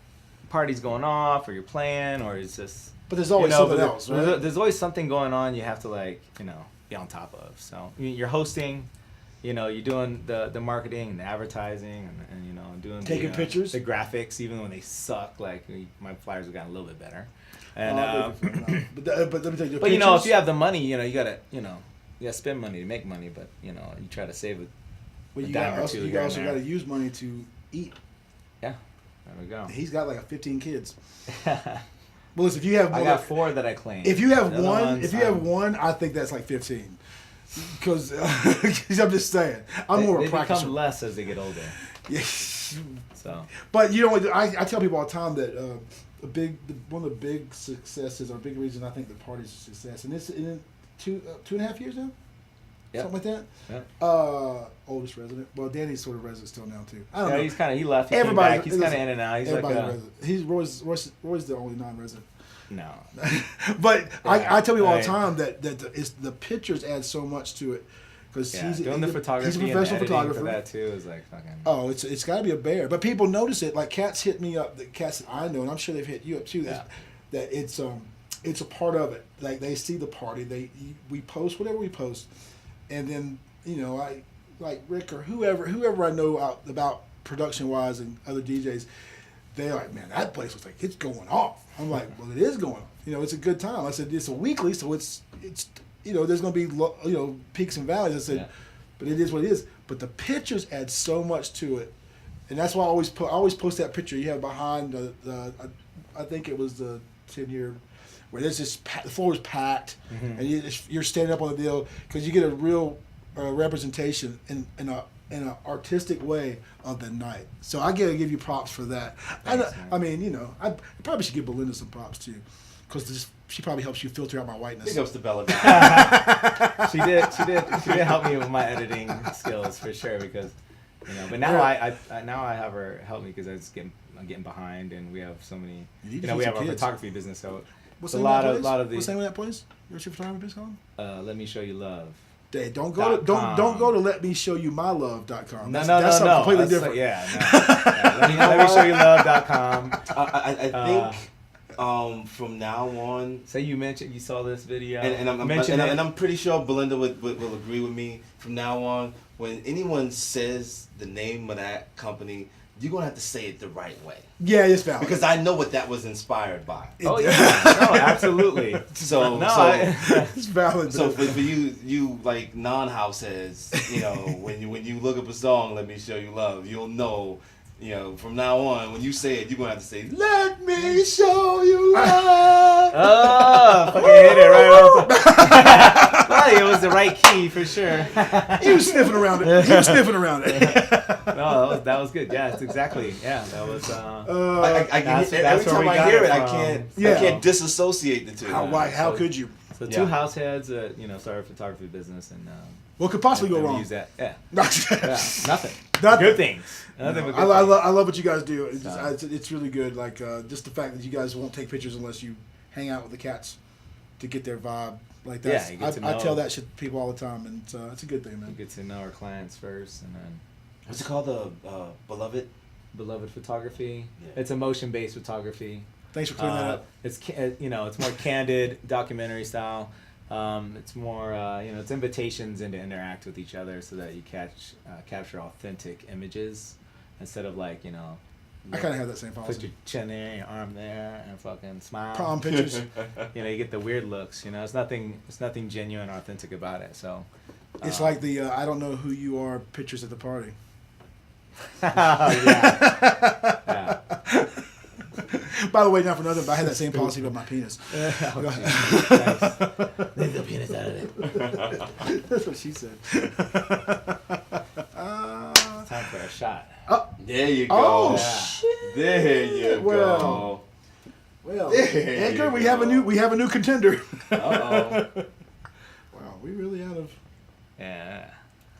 party's going off or you're playing or it's just. But there's always something else, right? There's always something going on you have to, like, you know, be on top of. So you're hosting, you know, you're doing the marketing and the advertising and you know, doing Taking pictures. the graphics, even when they suck. Like, my flyers have gotten a little bit better. And, but let me tell you, but you know, if you have the money, you know, you gotta spend money to make money. But you know, you try to save it. well, a you dime or also, two you here and also there. got to use money to eat. Yeah, there we go. He's got like 15 kids. Well, listen, if you have I got 4 that I claim. if you have The other one, ones, if you have one, I think that's like 15. Because I'm just saying, I'm more they of a practicer. become less as they get older. Yeah. So But you know, I tell people all the time that one of the big successes or big reason I think the party's a success, and it's in 2.5 years now, Yep. something like Yep. that. Oldest resident. Well, Danny's sort of resident still now too. I don't know. he's kind of he left. He came Everybody- back. He's kind of in and out. He's like Everybody resident. He's Roy's the only non-resident. no. But I tell people all the Right. time that the pictures add so much to it because Yeah, he's doing the photography. He's a professional and editing photographer. for that too is like fucking. Oh, it's got to be a bear. But people notice it. Like cats hit me up. The cats that I know, and I'm sure they've hit you up too. Yeah. That it's a part of it. Like they see the party. We post whatever we post, and then you know I like Rick or whoever I know out about production wise and other DJs. They're like, man, that place looks like it's going off. I'm like, well, it is going off. You know, it's a good time. I said it's a weekly, so it's you know, there's gonna be peaks and valleys. I said, Yeah. but it is what it is. But the pictures add so much to it, and that's why I always post that picture you have behind the I think it was the 10-year where there's this the floor is packed and you're standing up on the deal because you get a real representation in an artistic way of the night. So I gotta give you props for that. Thanks, man. I mean, you know, I probably should give Belinda some props too, because she probably helps you filter out my whiteness. Big ups to Bella. She did help me with my editing skills for sure because, you know. But now I now I have her help me because I'm getting behind and we have so many. You need to know, feed we have some our kids. photography business, so What's a the name lot of of that place? the. What's the name of that place? What's your photography business called? Let me show you love. Hey, don't go to let me show you my love.com. No, That's something completely That's different. let me show you love.com. I think from now on, Say you saw this video, and I'm pretty sure Belinda will agree with me. From now on, when anyone says the name of that company, you're gonna have to say it the right way. Yeah, it's valid. Because I know what that was inspired by. Oh yeah, no, absolutely. So it's valid. So for you like non-house heads, you know, when you look up a song, Let Me Show You Love, you'll know, you know, from now on, when you say it, you're gonna have to say, Let me show you love. Oh, fucking hit it right off. Well, it was the right key for sure. He was sniffing around it. No, that was good. Yeah, it's exactly. Yeah, that was. Every where we time I got hear it, from. I can't disassociate the two. How could you? So Yeah. two house heads, started a photography business, and What could possibly go and we wrong? use that. Yeah, Nothing. nothing. Nothing. Good things. Nothing but I good things. love what you guys do. So. It's really good. Like just the fact that you guys won't take pictures unless you hang out with the cats to get their vibe. Like that. you get to I know. tell that shit to people all the time, and it's a good thing, We man. get to know our clients first, and then What's it called? The Beloved? beloved photography. Yeah. It's emotion-based photography. Thanks for clearing that up. It's it's more candid documentary style. It's more, it's invitations and to interact with each other so that you capture authentic images instead of like, I kind of have that same put policy. your chin there, your arm there, and fucking smile. Prom pictures. You get the weird looks. It's nothing genuine, or authentic about it. So It's like the I don't know who you are pictures at the party. yeah. By the way, not for nothing, but I had that same policy about my penis. Nice. Leave the penis out of it. That's what she said. Time for a shot. There you go. Oh Yeah. shit! There you go. Well, There Edgar, you we go. have a new contender. Uh-oh. Wow, we really out of. Yeah.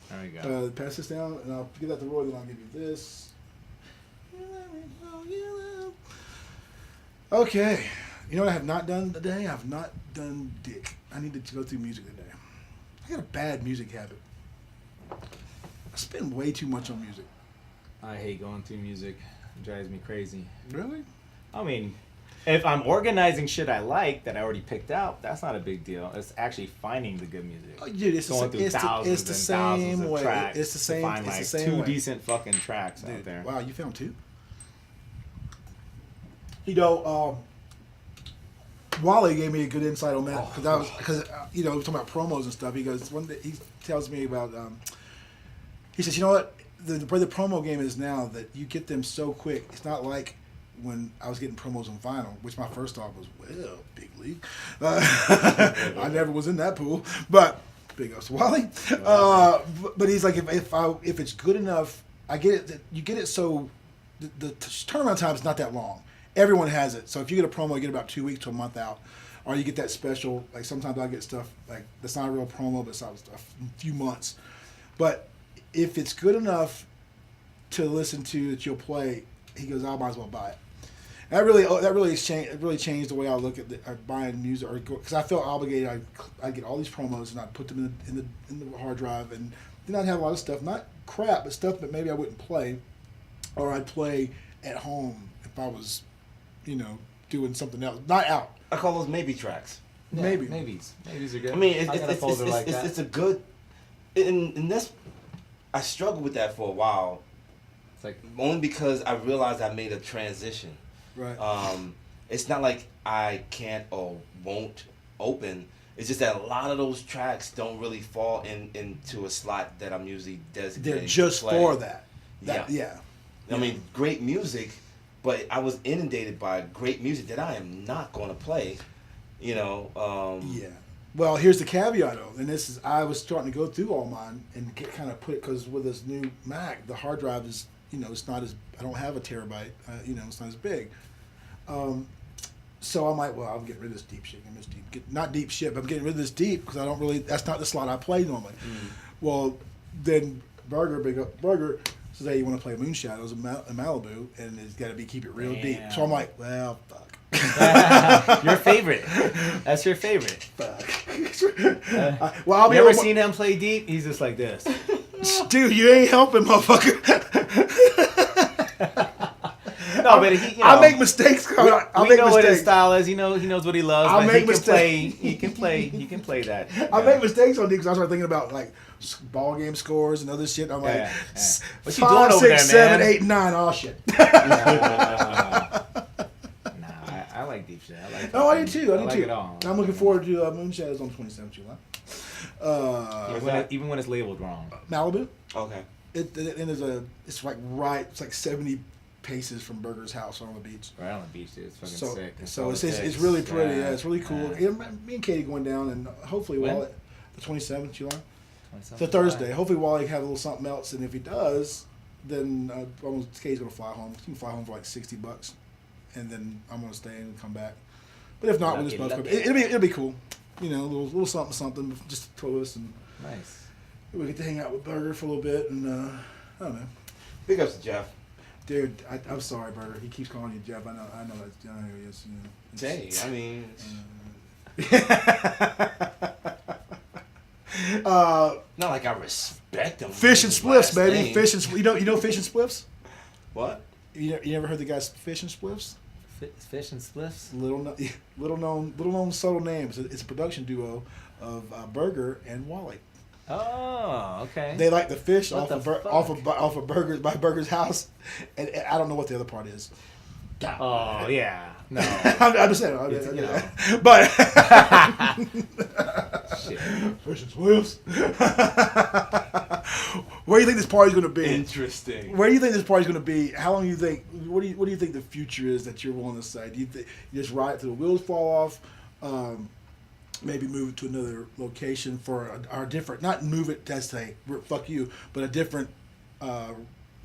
There we go. Pass this down, and I'll give that to Roy. Then I'll give you this. Okay. You know what I have not done today? I have not done dick. I need to go through music today. I got a bad music habit. I spend way too much on music. I hate going through music. It drives me crazy. Really? I mean, if I'm organizing shit I like that I already picked out, that's not a big deal. It's actually finding the good music. Oh, dude, it's Going through thousands the and same thousands of way. tracks It's the same. to find It's like the same two way. decent fucking tracks Dude, out there. wow, you found two? Wally gave me a good insight on that because we're talking about promos and stuff. He goes one day, he tells me about. He says, you know what, the way the promo game is now that you get them so quick. It's not like when I was getting promos on vinyl, which my first thought was, well, big league. I never was in that pool, but big ups to Wally. But he's like, if it's good enough, I get it. That you get it so the turnaround time is not that long. Everyone has it. So if you get a promo, you get about 2 weeks to a month out. Or you get that special, like sometimes I get stuff, like that's not a real promo, but it's a few months. But if it's good enough to listen to that you'll play, he goes, I might as well buy it. And that really changed the way I look at buying music, because I felt obligated. I get all these promos and I put them in the hard drive, and then I'd have a lot of stuff, not crap, but stuff that maybe I wouldn't play, or I'd play at home if I was, doing something else, not out. I call those maybe tracks. Yeah, Maybe. Maybes are good. I mean, I got a folder like that. it's a good, and that's, I struggled with that for a while, It's like, only because I realized I made a transition. Right. It's not like I can't or won't open. It's just that a lot of those tracks don't really fall into a slot that I'm usually designated. They're just to play. for that. Yeah. I mean, great music, but I was inundated by great music that I am not going to play. Yeah. Well, here's the caveat though, and I was starting to go through all mine and kind of put it, because with this new Mac, the hard drive is, it's not as, I don't have a terabyte, it's not as big. So I'm like, well, I'm getting rid of this deep shit. Not deep shit, but I'm getting rid of this deep because that's not the slot I play normally. Well, then Burger says, hey, you want to play Moonshadows in Malibu, and it's got to keep it real deep. So I'm like, well, fuck. your favorite. That's your favorite. Fuck. Well, I'll be You ever able- seen him play deep? He's just like this. Dude, you ain't helping, motherfucker. No, but he, I make mistakes. I we make know what his mistakes. style is. He knows what he loves. I but make he can play. He can play that. I make mistakes on these because I started thinking about like ball game scores and other shit. I'm like, Yeah. What you 5, doing over 6, there, 7, man? 8, 9. Oh shit. I like deep shit. I like. Oh, I do too. I do like too. it all. I'm looking forward to Moonshadows on 27th July. Even when it's labeled wrong. Malibu. Okay. It's like 70 paces from Burger's house on the beach. Right on the beach, dude. It's fucking sick. So it's really pretty. Yeah, it's really cool. Yeah. Me and Katie going down, and hopefully When? Wally, the 27th July. 27th It's a Thursday. Hopefully Wally have a little something else, and if he does, then Katie's gonna fly home. She can fly home for like $60, and then I'm gonna stay and come back. But if not, we'll just both come. It'll be cool. A little something just to us, and Nice. we get to hang out with Burger for a little bit, and I don't know. Big ups to Jeff. Dude, I'm sorry, Burger. He keeps calling you Jeff. I know who he is. Hey, I mean, not like I respect him. Fish and spliffs, Last baby. name. Fish and you know fish and spliffs. What? You never heard the guys fish and spliffs? Fish and Spliffs. Little known subtle names. It's a production duo of Burger and Wally. Oh, okay. They like the fish What off the of Burger's by Burger's house, and I don't know what the other part is. Oh yeah, no. I'm just saying, You know. but Shit. Fish and Spliffs. Where do you think this party's going to be? Interesting. Where do you think this party's going to be? How long do you think? What do you think the future is that you're willing to say? Do you think you just ride till the wheels fall off? Maybe move it to another location for our different. Not move it. That's say fuck you, but a different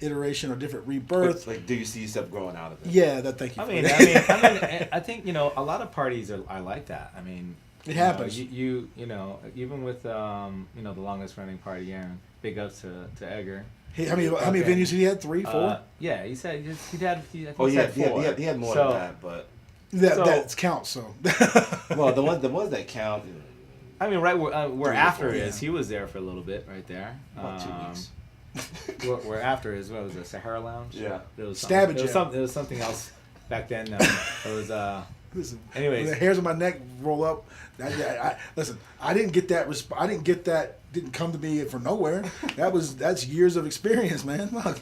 iteration or different rebirth. Like, do you see yourself growing out of it? Yeah, thank you. I think a lot of parties are like that. I mean, it happens. You know, even with the longest running party, Aaron. Big ups to Edgar. How many venues did he had? 3, 4? Yeah, he said he had. He had more than that, but that counts. So well, the ones that count. I mean, right where 3 or After 4, is, he was there for a little bit, right there. About 2 weeks. Where After is, what was it, Sahara Lounge? Yeah. It was Stab something, it, it was something else back then. It was Listen, anyways, when the hairs on my neck roll up. Listen, I didn't get that. I didn't get that. Didn't come to me from nowhere. That's years of experience, man. Look.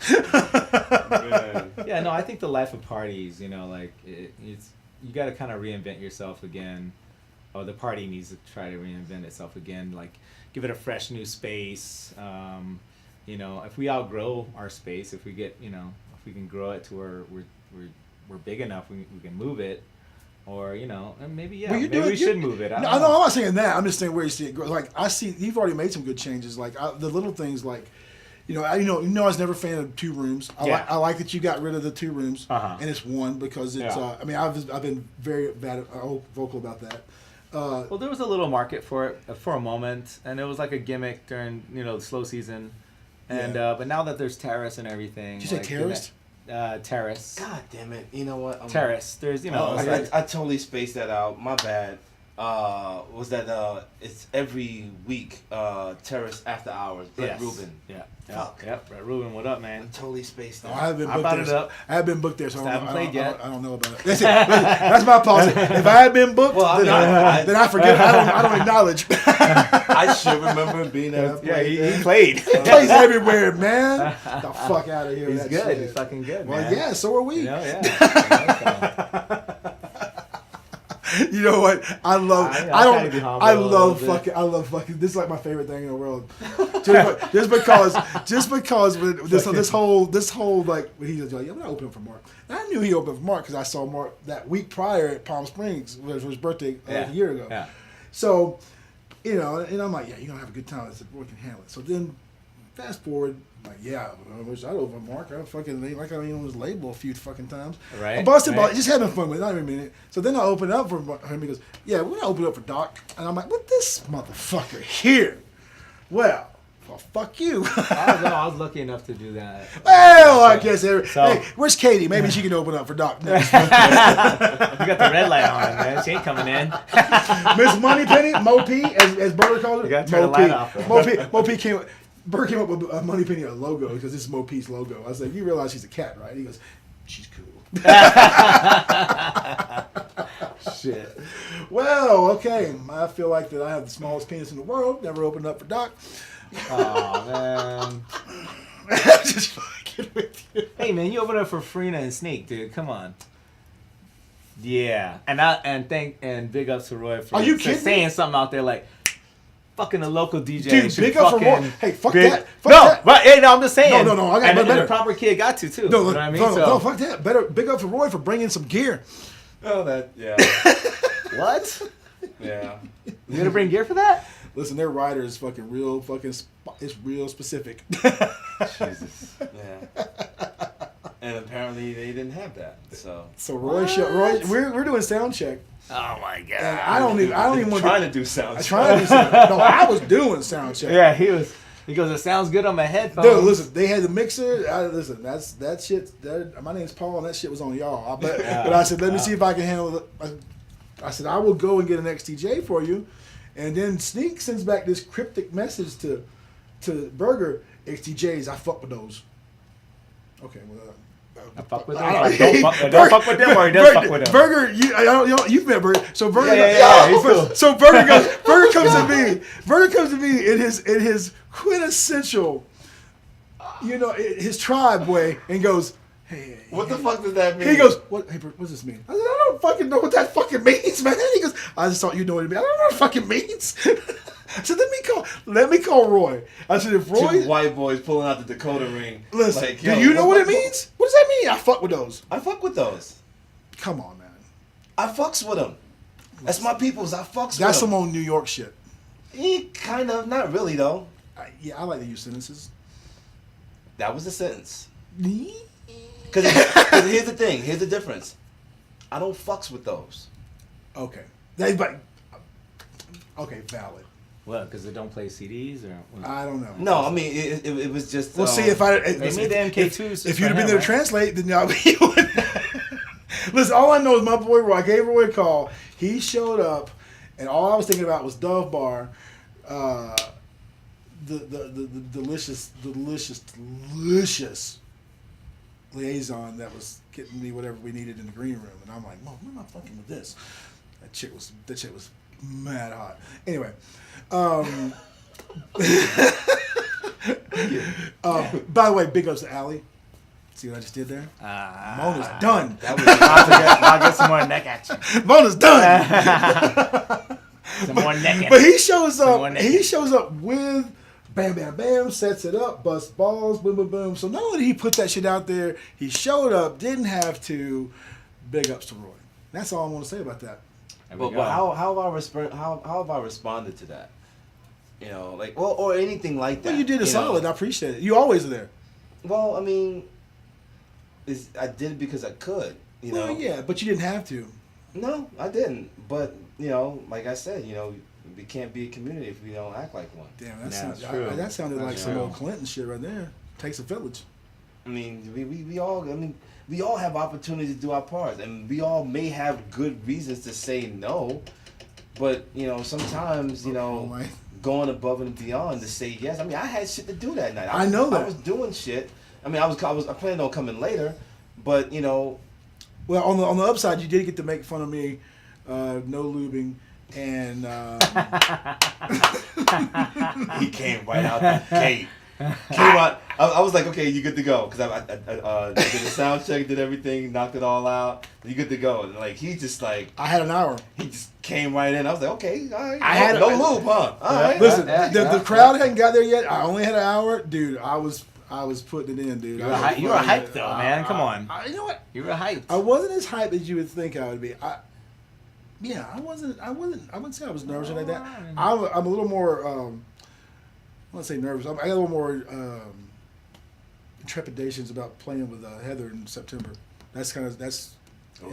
Yeah, no, I think the life of parties, like it's you got to kind of reinvent yourself again, or the party needs to try to reinvent itself again. Like, give it a fresh new space. If we outgrow our space, if we get, if we can grow it to where we're big enough, we can move it. Or and maybe we should move it. No, I'm not saying that. I'm just saying where you see it grow. Like, I see you've already made some good changes. Like the little things, like I was never a fan of 2 rooms. I like that you got rid of the 2 rooms and it's 1 because it's. I mean, I've been very vocal about that. Well, there was a little market for it for a moment, and it was like a gimmick during the slow season, and but now that there's terrace and everything. Did you say terrace? Terrace. God damn it! You know what? Terrace. There's I totally spaced that out. My bad. Was that it's every week terrace after hours. Brett Rubin. Yeah. Fuck. Yep. Brett Rubin. What up, man? I totally spaced that. I haven't been booked brought there. it up. I haven't been booked there, so I don't know about it. That's it. That's my policy. If I had been booked, then I forget. I don't acknowledge. I should remember being at. Yeah, he played. He plays everywhere, man. Get the fuck out of here. He's with that good. shit. He's fucking good, Well, man. yeah, so are we. Yeah. You know what? I love fucking. This is like my favorite thing in the world. Just because with this whole like he was like, yeah, I'm not opening for Mark. And I knew he opened for Mark because I saw Mark that week prior at Palm Springs, which was his birthday a year ago. Yeah. So, and I'm like, yeah, you're gonna have a good time. I said, boy, can handle it. So then, fast forward. Like, yeah, I wish I'd open Mark. I fucking like on his label a few fucking times. Right. I busted ball, just having fun with it, not even a minute. So then I open up for him. He goes, yeah, we're gonna open up for Doc. And I'm like, what this motherfucker here? Well, fuck you. I was lucky enough to do that. Well, I guess. Hey, where's Katie? Maybe she can open up for Doc next. You got the red light on, man. She ain't coming in. Miss Moneypenny, Mo P, as Burger calls her. You gotta turn the light off. Mo P came. Burger came up with a Moneypenny logo because this is Mo P's logo. I was like, you realize she's a cat, right? He goes, she's cool. Shit. Well, okay. I feel like that I have the smallest penis in the world. Never opened up for Doc. Oh man. Just fucking with you. Hey man, you opened up for Farina and Snake, dude. Come on. Yeah, and big ups to Roy for saying something out there like. Fucking a local DJ. Dude, big up for Roy. Hey, fuck that. Fuck no, that. But hey, no, I'm just saying. No. I got better. And the proper kid got to too. No, you know what I mean? No, fuck that. Better. Big up for Roy for bringing some gear. Oh, that yeah. What? Yeah. You gonna bring gear for that? Listen, their rider is fucking real. It's real specific. Jesus. Yeah. And apparently they didn't have that. So Roy, we're doing sound check. Oh my god! And I don't even want trying to do sound check. No, I was doing sound check. Yeah, he was. He goes, it sounds good on my headphones. Dude, listen, they had the mixer. Listen, that shit. My name's Paul, and that shit was on y'all. But I said, let me see if I can handle it. I said, I will go and get an XTJ for you, and then Sneak sends back this cryptic message to Burger XTJs. I fuck with those. Okay, well, I fuck with I them. Don't fuck with them, or he does fuck with them. Burger, you've met Burger. So Burger, he's cool. so Burger comes to me. Burger comes to me in his quintessential, his tribe way, and goes, "Hey, What the fuck does that mean? He goes, "What? Hey, Burger, what does this mean?" I said, "I don't fucking know what that fucking means, man." He goes, "I just thought you know what it means." I don't know what it fucking means. I said, let me call Roy. I said, if Roy... Two white boys pulling out the Dakota ring. Listen, like, do you know what it means? What does that mean? I fuck with those. I fuck with those. Come on, man. I fucks with them. That's my peoples. I fucks with them. That's some old New York shit. Kind of. Not really, though. I like to use sentences. That was the sentence. Me? Because here's the thing. Here's the difference. I don't fucks with those. Okay. Okay, valid. What? Because they don't play CDs, or what? I don't know. No, I mean it was just. Well, see if I they made the MK2s. If you'd have been there to translate, then you would. Listen, all I know is my boy Roy. I gave Roy a call. He showed up, and all I was thinking about was Dove Bar, the delicious liaison that was getting me whatever we needed in the green room, and I'm like, "Mom, I'm not fucking with this." That shit was mad hot. Anyway, by the way, big ups to Allie. See what I just did there? Mona's done. I'll get some more neck action. Mona's done. Some more neck action. But he shows up. He shows up with bam, bam, bam. Sets it up. Bust balls. Boom, boom, boom. So not only did he put that shit out there, he showed up. Didn't have to. Big ups to Roy. That's all I want to say about that. But how have I responded to that? Or anything like that. Well, you did a solid. I appreciate it. You always are there. Well, I mean, I did it because I could. Well, yeah, but you didn't have to. No, I didn't. But like I said, we can't be a community if we don't act like one. Damn, that sounded like some old Clinton shit right there. Takes a village. I mean, we all have opportunities to do our parts, and we all may have good reasons to say no, but sometimes going above and beyond to say yes. I mean, I had shit to do that night. I know that. I was doing shit. I mean, I planned on coming later, but Well, on the upside, you did get to make fun of me, no lubing, and he came right out the gate. Came out. I was like, okay, you good to go, because I did the sound check, did everything, knocked it all out. You good to go? And he just I had an hour. He just came right in. I was like, okay, all right. I had no lube, huh? All right. Listen, the crowd hadn't got there yet. I only had an hour, dude. I was putting it in, dude. You were hyped though, man. Come on. You know what? You were hyped. I wasn't as hyped as you would think I would be. I wouldn't say I was nervous or like that. I'm a little more. I don't say nervous. I got a little more trepidations about playing with Heather in September. That's.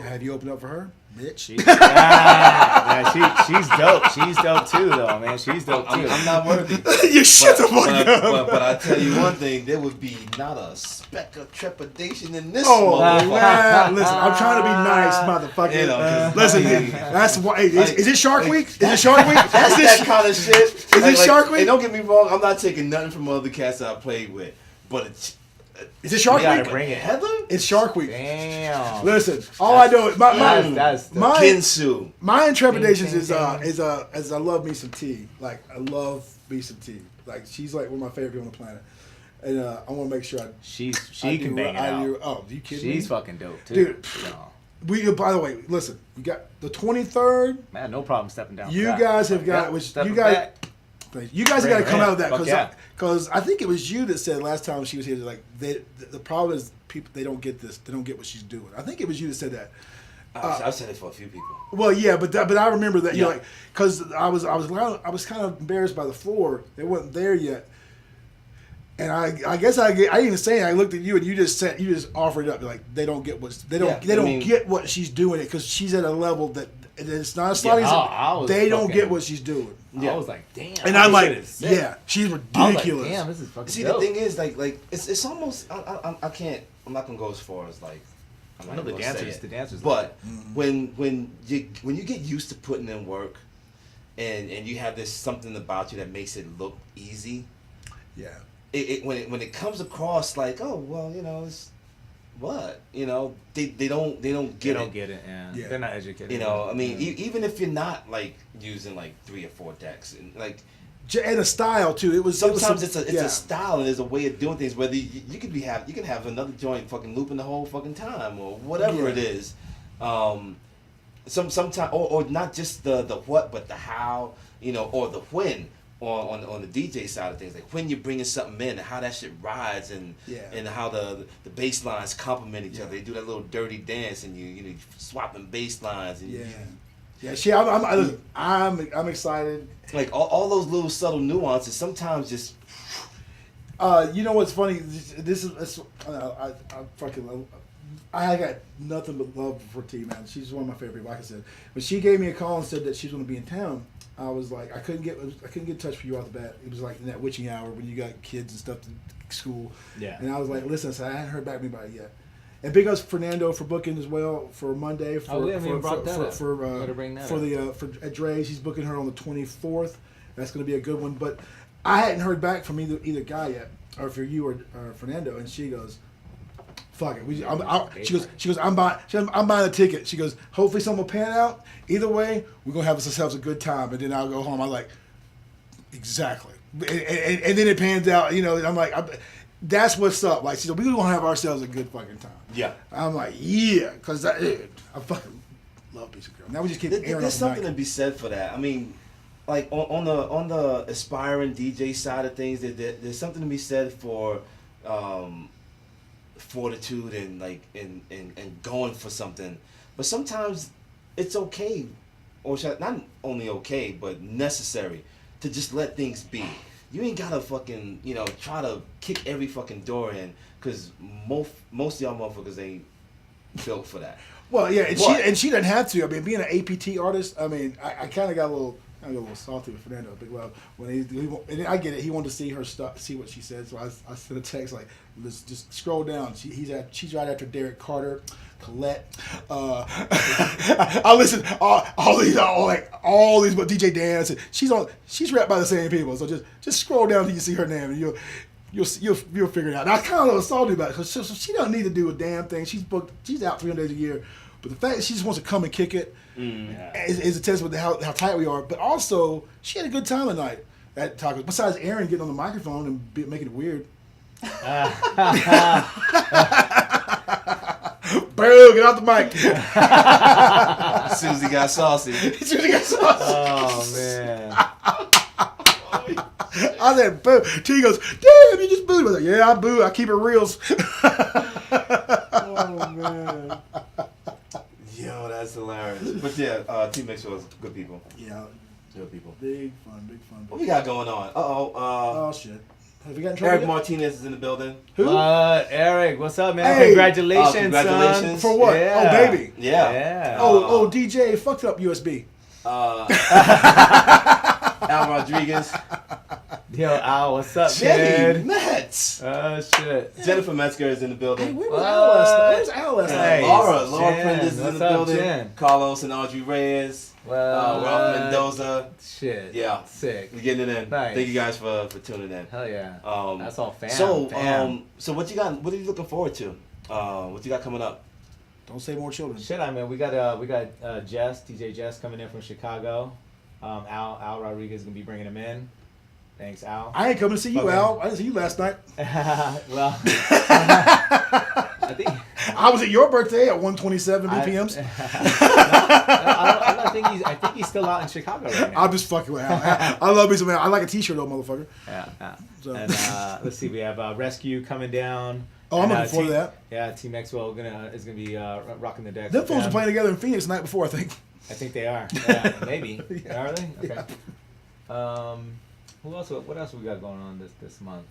Have you opened up for her, bitch? She's dope. She's dope too, though, man. She's dope too. I'm not worthy. You shut the fuck up. But I tell you one thing: there would be not a speck of trepidation in this. Oh man, listen, I'm trying to be nice, motherfucker. Listen, that's why. Is it Shark Week? Is it Shark Week? That's that kind of shit. Is it Shark Week? And don't get me wrong, I'm not taking nothing from other cats that I played with, but is it Shark Week? Bring it. Heather? It's Shark Week. Damn. Listen, all I know is my Kinsu. My intrepidations is as I love me some tea. Like I love me some tea. Like she's like one of my favorite people on the planet, and I want to make sure she can bang it out. Oh, you kidding me? She's fucking dope too, dude. No. By the way, listen, you got the 23rd. Man, no problem stepping down. You guys have got you guys have got to come out of that because I think it was you that said last time she was here like the problem is people they don't get this, they don't get what she's doing. I think it was you that said that. I've said it for a few people. Well, yeah, but I remember that because I was kind of embarrassed by the floor. They wasn't there yet, and I guess I didn't even say it. I looked at you and you just offered it up like they don't get get what she's doing it because she's at a level that it's not a slotty. They don't get what she's doing. Yeah. I was like, damn. And I'm like, yeah, she's ridiculous. Like, damn, this is fucking See, dope. the thing is, like it's almost I can't. I'm not gonna go as far as like. I know the dancers. But when you get used to putting in work, and you have this something about you that makes it look easy. Yeah. When it comes across like, oh well, it's what? You know, they don't get They it. don't get it. Yeah. Yeah. They're not educated. You know, I mean, Yeah. even if you're not like using like 3 or 4 decks, and like And a style too. sometimes it's yeah. a style and there's a way of doing things. Whether you could you can have another joint fucking looping the whole fucking time or whatever Yeah. it is. Sometimes or not just the what but the how, you know, or the when on the DJ side of things, like when you're bringing something in and how that shit rides and Yeah. and how the bass lines complement each Yeah. other. They do that little dirty dance and you know swapping bass lines and Yeah. Yeah. See, I'm excited. like all those little subtle nuances sometimes just You know what's funny? This is I got nothing but love for T, man. She's one of my favorite people. Like I said, when she gave me a call and said that she's going to be in town, I was like, I couldn't get in touch with you off the bat. It was like in that witching hour when you got kids and stuff to school. Yeah. And I was like, listen, I hadn't heard back from anybody yet. And big ups Fernando for booking as well for Monday for we haven't even brought that up. for Gotta bring that for up. the for at Dre's. He's booking her on the 24th. That's going to be a good one. But I hadn't heard back from either guy yet, or for you or Fernando. And she goes, "Fuck it." She goes. I'm buying a ticket. She goes. Hopefully, something will pan out. Either way, we're gonna have ourselves a good time. And then I'll go home. I'm like, exactly. And then it pans out. You know, I'm like, that's what's up. Like, she said, we're gonna have ourselves a good fucking time. yeah. I'm like, yeah, because I fucking love Basic Girl. Now we just keep airing There's off something the to be said for that. I mean, like on the aspiring DJ side of things, there's something to be said for fortitude and like and going for something. But sometimes it's okay, or not only okay, but necessary to just let things be. You ain't gotta fucking, you know, try to kick every fucking door in, because most of y'all motherfuckers ain't built for that. Well, yeah, and But- she doesn't have to. I mean, being an APT artist, I mean, I kind of got a little salty with Fernando. Big love when and I get it. He wanted to see her stuff, see what she said. So I sent a text like, let's just scroll down. She's right after Derek Carter, Colette. I listen all these but DJ Dan. She's rapped by the same people. So just scroll down till you see her name and you'll figure it out. And I kind of a little salty about it because she doesn't need to do a damn thing. She's booked. She's out 300 days a year. But the fact that she just wants to come and kick it is a testament to how tight we are. But also, she had a good time tonight at Tacos. Besides Aaron getting on the microphone and making it weird. Boo! Get off the mic. Susie got saucy. Susie got saucy. Oh man. I said, boo. T goes, damn, you just booed. I was like, yeah, I boo. I keep it reals. Oh man. Yo, that's hilarious. But yeah, Team Maxwell's good people. Yeah, Good people. big fun. What we got going on? Oh, shit. Have we gotten trouble Eric yet? Martinez is in the building. Who? What, Eric? What's up, man? Hey. Congratulations, Congratulations. son. For what? Yeah. Oh, baby. Yeah. Yeah. Oh, DJ fucked up USB. Al Rodriguez. Yo, Al, what's up, Jenny man? Metz. Oh shit. Jennifer Metzger is in the Hey, building. where was Al last night? Where's Al last Hey. night? Laura Jen. Prentice is in What's the up, building. Jen? Carlos and Audrey Reyes. Well, Ralph Mendoza. Shit. Yeah. Sick. We're getting it in. Nice. Thank you guys for tuning in. Hell yeah. That's all fam. So, fam. so what you got? What are you looking forward to? What you got coming up? Don't say more children. Shit, I mean, we got Jess, DJ Jess coming in from Chicago. Al Rodriguez gonna be bringing him in. Thanks, Al. I ain't coming to see you, Okay. Al. I didn't see you last night. Well, I think I was at your birthday at 1:27 BPMs. I think he's still out in Chicago right now. I'm just fucking with Al. I love me some Al. I like a t-shirt though, motherfucker. Yeah. So. And let's see, we have Rescue coming down. Oh, I'm And, looking forward to that. Yeah, Team Maxwell is gonna be rocking the decks. Them with fools were them. playing together in Phoenix the night before, I think. I think they are. Yeah, maybe. Yeah. Are they? Okay. Yeah. Who else? What else we got going on this month?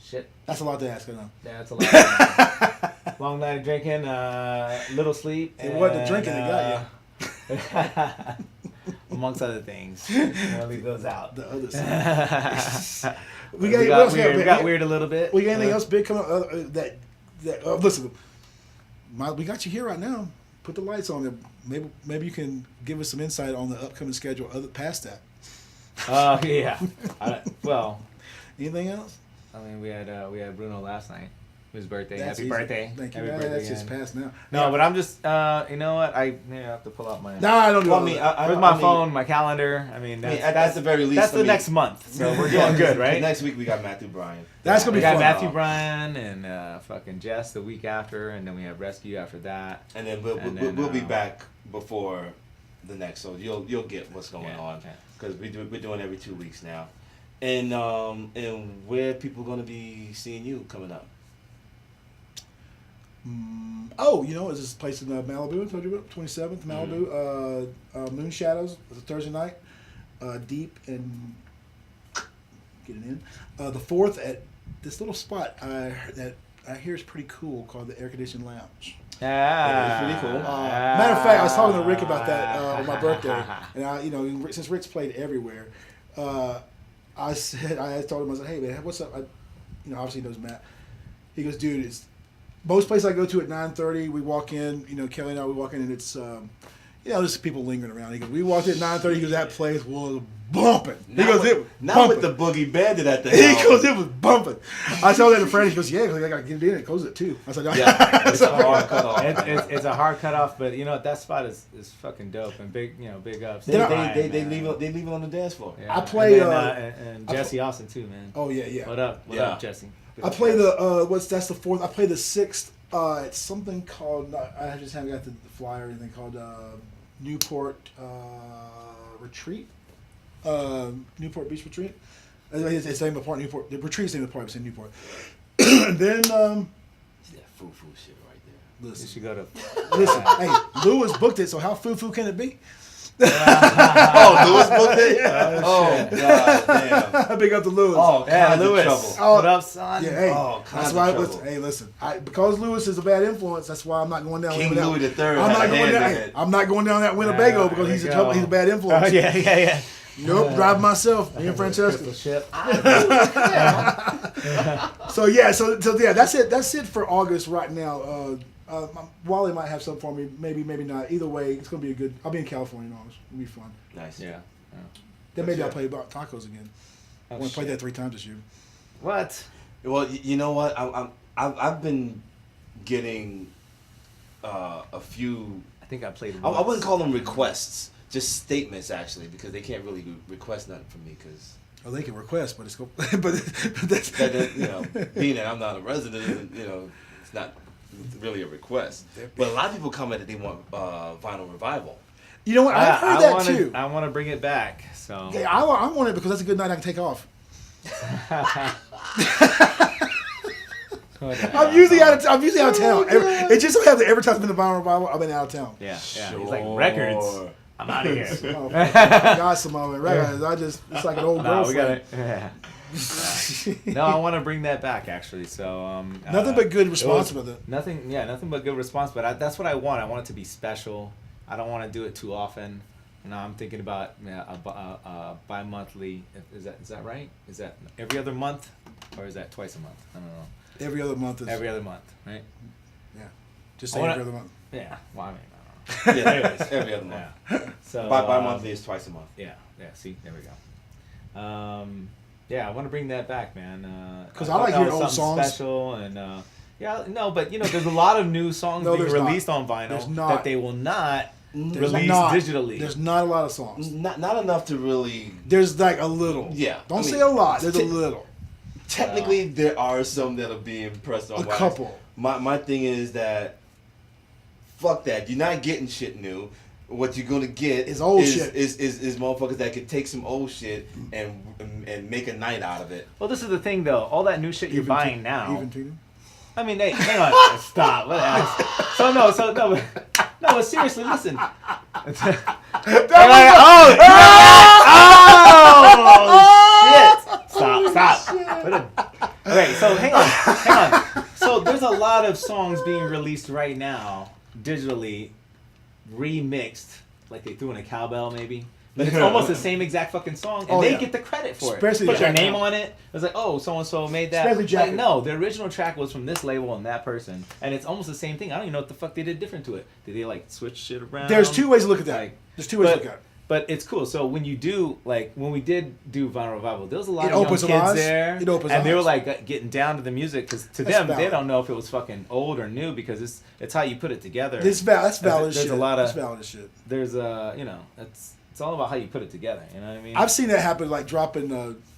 Shit. That's a lot to ask, I know. Yeah, that's a lot. Long night of drinking, little sleep. It wasn't the drinking that got you. Amongst other things. I'm gonna leave those out. The other side. We what got else weird. got? We got weird a little bit. We got anything else big coming up? Listen, we got you here right now. Put the lights on there. Maybe you can give us some insight on the upcoming schedule past that. Yeah. Well. Anything else? I mean, we had Bruno last night. His birthday. That's Happy easy. birthday. Thank you. Happy Yeah, birthday that's just again. past now. No, but I'm just, you know what? I have to pull out my. Nah, I don't do Well, all I mean, that. Where's my phone, my calendar? I mean, at the very least, that's I the mean- next month, so we're Yeah, doing good, right? Next week we got Matthew Bryan. That's gonna We be got fun. Matthew Bryan and fucking Jess the week after, and then we have Rescue after that. And then we'll be back before the next, so you'll get what's going on because we're doing every 2 weeks now. And where people gonna be seeing you coming up? Is this place in Malibu? I told you about 27th Malibu. Moon Shadows. It's a Thursday night. Deep and getting in. The 4th at this little spot that I hear is pretty cool called the Air Conditioned Lounge. It's pretty cool. Matter of fact, I was talking to Rick about that on my birthday, and since Rick's played everywhere, I told him, I said, hey man, what's up? Obviously he knows Matt. He goes, dude, it's most places I go to at 9:30. We walk in, Kelly and I, we walk in, and it's there's people lingering around. He goes, we walked in at 9:30. He goes, that place was bumping. He goes, it was not bumping. with the Boogie Bandit at the He helm. goes, it was bumping. I told that to Fred. He goes, yeah, because I got to get it in. It closes at 2. I said, Yeah, it's a hard cutoff. It's a hard cutoff, but that spot is fucking dope and big ups. They leave it on the dance floor. Yeah. I play, and Jesse Austin too, man. Oh yeah. What up? What up, Jesse? I play that's the 4th. I play the 6th. It's something called. I just haven't got the flyer or anything called Newport Retreat. Newport Beach Retreat. It's named apart Newport. The retreat's named apart. It's in Newport. And then That foo-foo shit right there. You should go to. listen. Hey, Lewis booked it. So how foo can it be? Oh, Lewis booked it? Yeah. Oh, god damn. Big up to Lewis. Oh, Yeah, kinds of Lewis. trouble. What up, son? Yeah, hey, Oh, kinds that's of why. trouble. Listen. Because Lewis is a bad influence. That's why I'm not going down. King with that. Louis III I'm had not a going hand down. in Hey, it. I'm not going down that Winnebago because there he's we a trouble. go. He's a bad influence. Oh, yeah. Nope, drive myself. Me and Francesca. Ship. So yeah, that's it. That's it for August right now. Wally might have something for me. Maybe not. Either way, it's gonna be a good. I'll be in California in August. It'll be fun. Nice. Yeah. Then maybe That's I'll it. play about tacos again. I Oh, want to play shit. that 3 times this year. What? Well, you know what? I've been getting a few. I think I played. I wouldn't call them requests, just statements actually, because they can't really request nothing from me because Oh, they can request, but it's go. But that's being that I'm not a resident, isn't, it's not really a request. But a lot of people comment that they want vinyl revival. You know what? I've heard that too. I want to bring it back. So. Yeah, I want it because that's a good night I can take off. I'm usually out of town. It just so happens that every time I've been to Vinyl Revival, I've been out of town. Yeah. Sure. He's like records. I'm out of here. Oh, got some of it. Records. It's like an old No, we girlfriend. got it. No, I want to bring that back actually. So Nothing but good it response was- with it. Nothing but good response. But that's what I want. I want it to be special. I don't want to do it too often. I'm thinking about a bi-monthly. Is that right? Is that every other month, or is that twice a month? I don't know. Every other month is. Every other month, right? Yeah. Just say I wanna- every other month. Yeah. Well, I mean, I don't know. Yeah, anyways, every other month. Yeah. So Bi-monthly is twice a month. Yeah. See, there we go. Yeah, I want to bring that back, man. 'Cause thought I like that hearing was old something songs. special and but there's a lot of new songs being there's released not. on vinyl There's not. that they will not There's release not. digitally. There's not a lot of songs. Not enough to really. There's like a little. Yeah, Don't I mean, say a lot. There's a t- little. Technically, there are some that are being pressed on A wax. couple. My thing is that fuck that. You're not getting shit new. What you're gonna get Is old shit. Is motherfuckers that could take some old shit and make a night out of it. Well, this is the thing, though. All that new shit you're buying now. Even Tina? I mean, hey, hang on. Stop. But seriously, listen. Oh, shit. Stop. Okay, so hang on. So there's a lot of songs being released right now, digitally, remixed, like they threw in a cowbell maybe. But it's almost the same exact fucking song, and they get the credit for Especially it. Put your Jack name White. on it. It's like, oh, so and so made that. Especially Jack Like, no, the original track was from this label and that person, and it's almost the same thing. I don't even know what the fuck they did different to it. Did they like switch shit around? There's 2 ways to look at that. Like, There's 2 ways to but look at it. But it's cool. So when you do, like, when we did do Vinyl Revival, there was a lot of young opens kids eyes. there. It opens and they were, eyes. like, getting down to the music. Because to That's them, they valid. don't know if it was fucking old or new because it's how you put it together. That's valid as There's shit. a lot of... That's valid as shit. There's a, you know, it's all about how you put it together. You know what I mean? I've seen that happen, like dropping,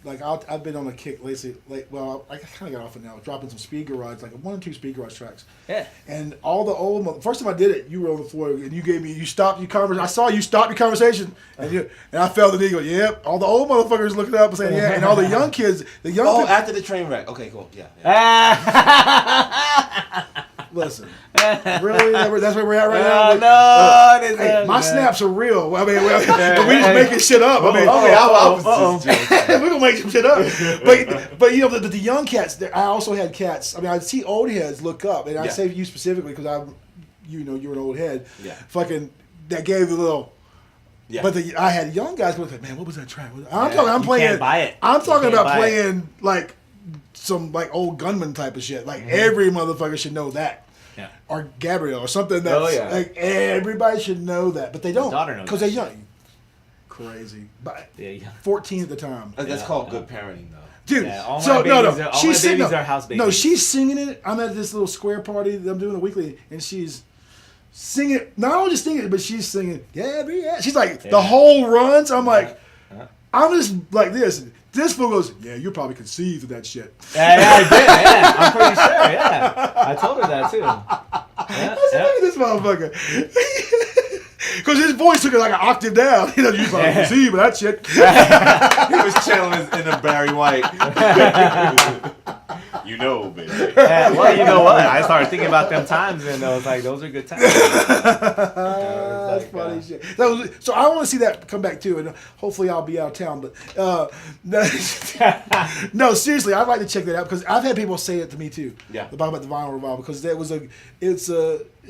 I've been on a kick lately. I kind of got off it now. Dropping some Speed Garage, like 1 or 2 Speed Garage tracks. Yeah. And all the old, first time I did it, you were on the floor and you stopped your conversation. I saw you stop your conversation, and I felt the eagle. Yep. All the old motherfuckers looking up and saying yeah, and all the young kids, After the train wreck. Okay, cool. Yeah. Listen, really? That's where we're at right now? Hey, my snaps are real. I mean, we just making shit up. I mean, I was just joking. we're gonna make some shit up. But you know, the young cats. I also had cats. I mean, I see old heads look up, and I say you specifically because you're an old head. Yeah. Fucking that gave the little. Yeah. But I had young guys go like, man, what was that track? I'm can't buy it. I'm talking about buy it. playing like some like old gunman type of shit. Like every motherfucker should know that. Yeah. Or Gabrielle or something that's like everybody should know that, but they don't because they're young. Crazy, but 14 at the time. That's called good parenting, though. Dude, all so my babies no, are, she's all my babies are house babies. No, she's singing it. I'm at this little square party that I'm doing a weekly, and she's singing it. Not only just singing it, but she's singing Gabrielle. She's like the whole runs. I'm like, I'm just like this. This fool goes, yeah, you probably conceived of that shit. Yeah, I did. Yeah, I'm pretty sure. Yeah, I told her that too. I said, look at this motherfucker. Because his voice took it like an octave down. You know, you probably conceived of that shit. He was channeling in a Barry White. You know, baby. Well, you know what? I started thinking about them times, and I was like, those are good times. That's funny shit. So I want to see that come back too, and hopefully I'll be out of town. But no, seriously, I'd like to check that out because I've had people say it to me too. Yeah. About the Vinyl Revival because it's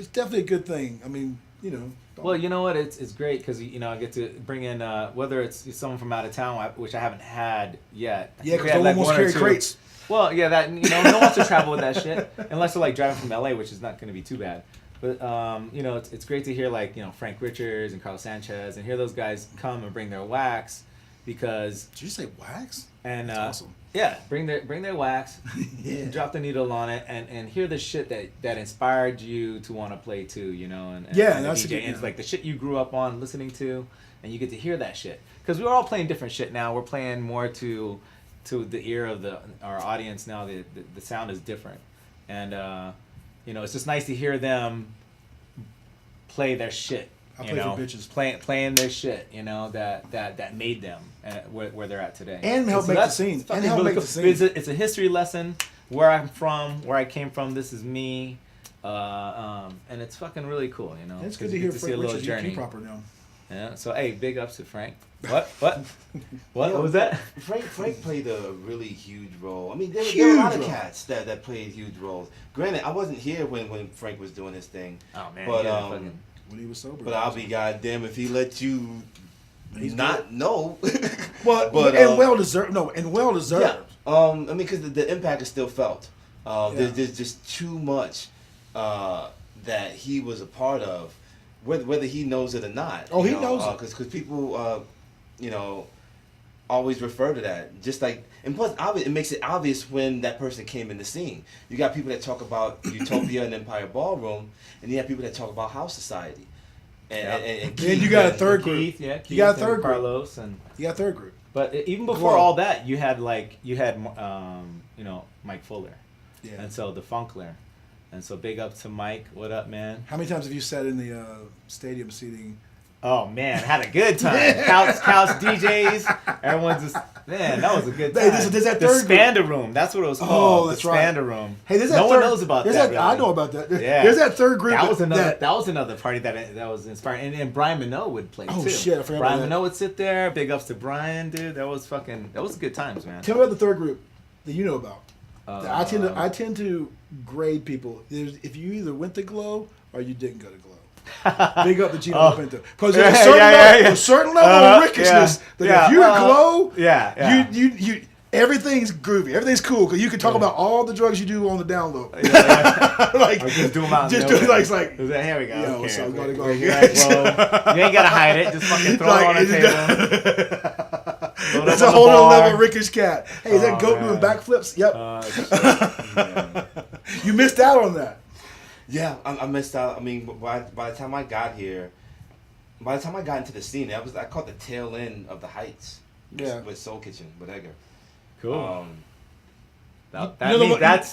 definitely a good thing. I mean, you know. Well, you know what? It's great because I get to bring in whether it's someone from out of town, which I haven't had yet. Yeah, because no one wants to carry crates. Well, yeah, that no one wants to travel with that shit unless they're like driving from LA, which is not going to be too bad. But it's great to hear like Frank Richards and Carlos Sanchez and hear those guys come and bring their wax because. Did you say wax? And that's awesome. Yeah, bring their wax, drop the needle on it, and hear the shit that inspired you to want to play too, and that's DJ, and it's like the shit you grew up on listening to, and you get to hear that shit because we're all playing different shit now. We're playing more to the ear of our audience now. The sound is different, and it's just nice to hear them play their shit. I play for bitches. Playing their shit, that made them where they're at today. And help make the scene. And help make the scene. It's a history lesson. Where I'm from, where I came from. This is me, and it's fucking really cool. It's good to hear see a little Richard's journey. proper now. Yeah. So hey, big ups to Frank. What was that? Frank played a really huge role. I mean, there were a lot of cats that played huge roles. Granted, I wasn't here when Frank was doing his thing. Oh man. But when he was sober. But I'll be goddamn if he let you not know. And well deserved. No, and well deserved. Yeah. I mean, because the impact is still felt. There's just too much that he was a part of, whether he knows it or not. Oh, he knows it. Because people, always refer to that. Just like, and plus, it makes it obvious when that person came in the scene. You got people that talk about Utopia and Empire Ballroom, and you have people that talk about House Society. And you got a third group. Keith, you got a third group. Carlos and you got a third group. But even before all that, you had Mike Fuller, and so the Funkler, and so big up to Mike. What up, man? How many times have you sat in the stadium seating? Oh man, had a good time. Couch DJs, everyone's just that was a good time. Hey, there's that the third Spanda Room. That's what it was called. Oh, that's the right. Spanda Room. Hey, there's that no third, one knows about that. Really. I know about that. Yeah. There's that third group. That was another party that was inspiring. And Brian Minot would play too. Oh shit, I forgot Brian about that. Minot would sit there. Big ups to Brian, dude. That was good times, man. Tell me about the third group that you know about. I tend to grade people. If you either went to Glow or you didn't go to Glow. Big up the Gino Pinto. Because there's a certain level of rickishness that if you're Glow, you Everything's groovy. Everything's cool because you can talk about all the drugs you do on the down low. Like or just do them out. Just do it like. Here we go. Yo, Okay. so gotta go. You ain't gotta hide it. Just fucking throw it on the table. That's a whole other level of Rickish cat. Hey, is that goat doing backflips? Yep. You missed out on that. Yeah, I missed out. I mean, by the time I got here, by the time I got into the scene, I caught the tail end of the Heights. Yeah. With Soul Kitchen, with Edgar. Cool. That's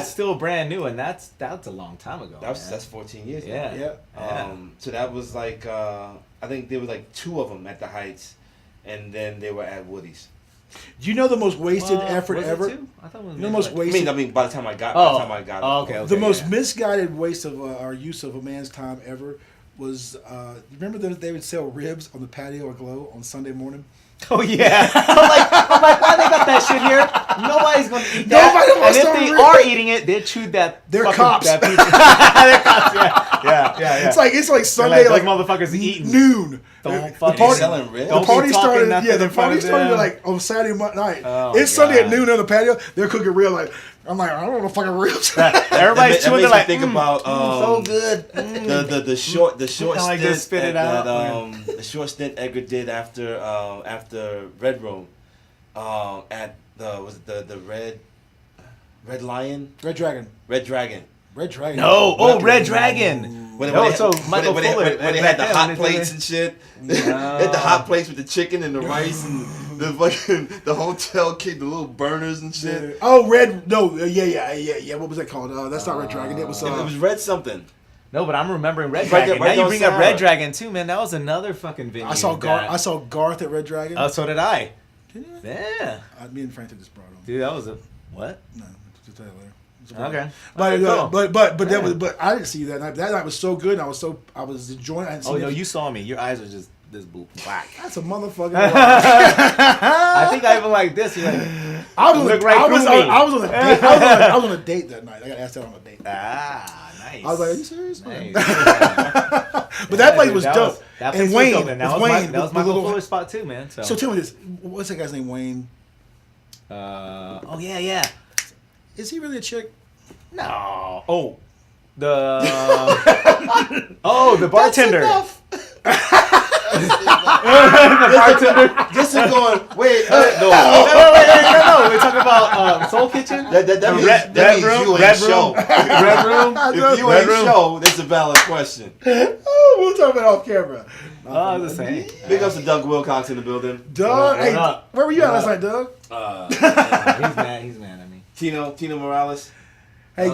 still brand new, and that's a long time ago. That's 14 years ago. Yeah. So that was like I think there were like 2 of them at the Heights, and then they were at Woody's. Do you know the most wasted effort was it ever? 2? I thought it was The most wasted. I mean, by the time I got. Okay. The most misguided waste of our use of a man's time ever was. Remember that they would sell ribs on the patio at Glow on Sunday morning. Oh yeah. I'm like, why they got that shit here? Nobody's gonna eat that. Nobody wants and if they are eating it, they chewed that. They're cops. That pizza. They're cops. Yeah. It's like Sunday, like motherfuckers eating noon. Don't the fucking selling ribs. The party started. Yeah, The party started like on Saturday night. Oh, it's Sunday at noon on the patio. They're cooking real like. I'm like, I don't know fucking ribs. Everybody's chewing. They're like, think about so good. The short stint like just spit it out. The short stint Edgar did after Red Room, at the Red Lion. Red Dragon. Red Dragon. No, Red Dragon. When Michael Fuller. When they had the hot plates and shit. They had the hot plates with the chicken and the rice and the hotel cake, the little burners and shit. Oh, Red. No, yeah. What was that called? That's not Red Dragon. It was Red something. No, but I'm remembering Red Right Dragon. there, Now you bring up Red Dragon too, man. That was another fucking venue. I saw Garth at Red Dragon. Oh, so did I. Did you? Yeah. Me and Frank just brought him. Dude, that was a what? No, to tell you later. Okay. But I didn't see you that night. That night was so good. And I was enjoying it. Oh no, you saw me. Your eyes were just this black. That's a motherfucking. I think I even like this. You're like, I was on a date that night. I got asked that on a date. Ah, nice. I was like, are you serious? Nice. But that place was dope. And Wayne, that was my Michael Fuller spot too, man. So tell me this: what's that guy's name? Wayne. Oh yeah. Is he really a chick? No. Oh, the bartender. The bartender. Just going. Wait. No. We're talking about Soul Kitchen. That means you ain't show. Red Room. If you ain't show, that's a valid question. Oh, we'll talk about it off camera. I was just saying. Big ups to Doug Wilcox in the building. Doug, hey, where were you at last night, Doug? He's mad at me. Tino Morales. Hey,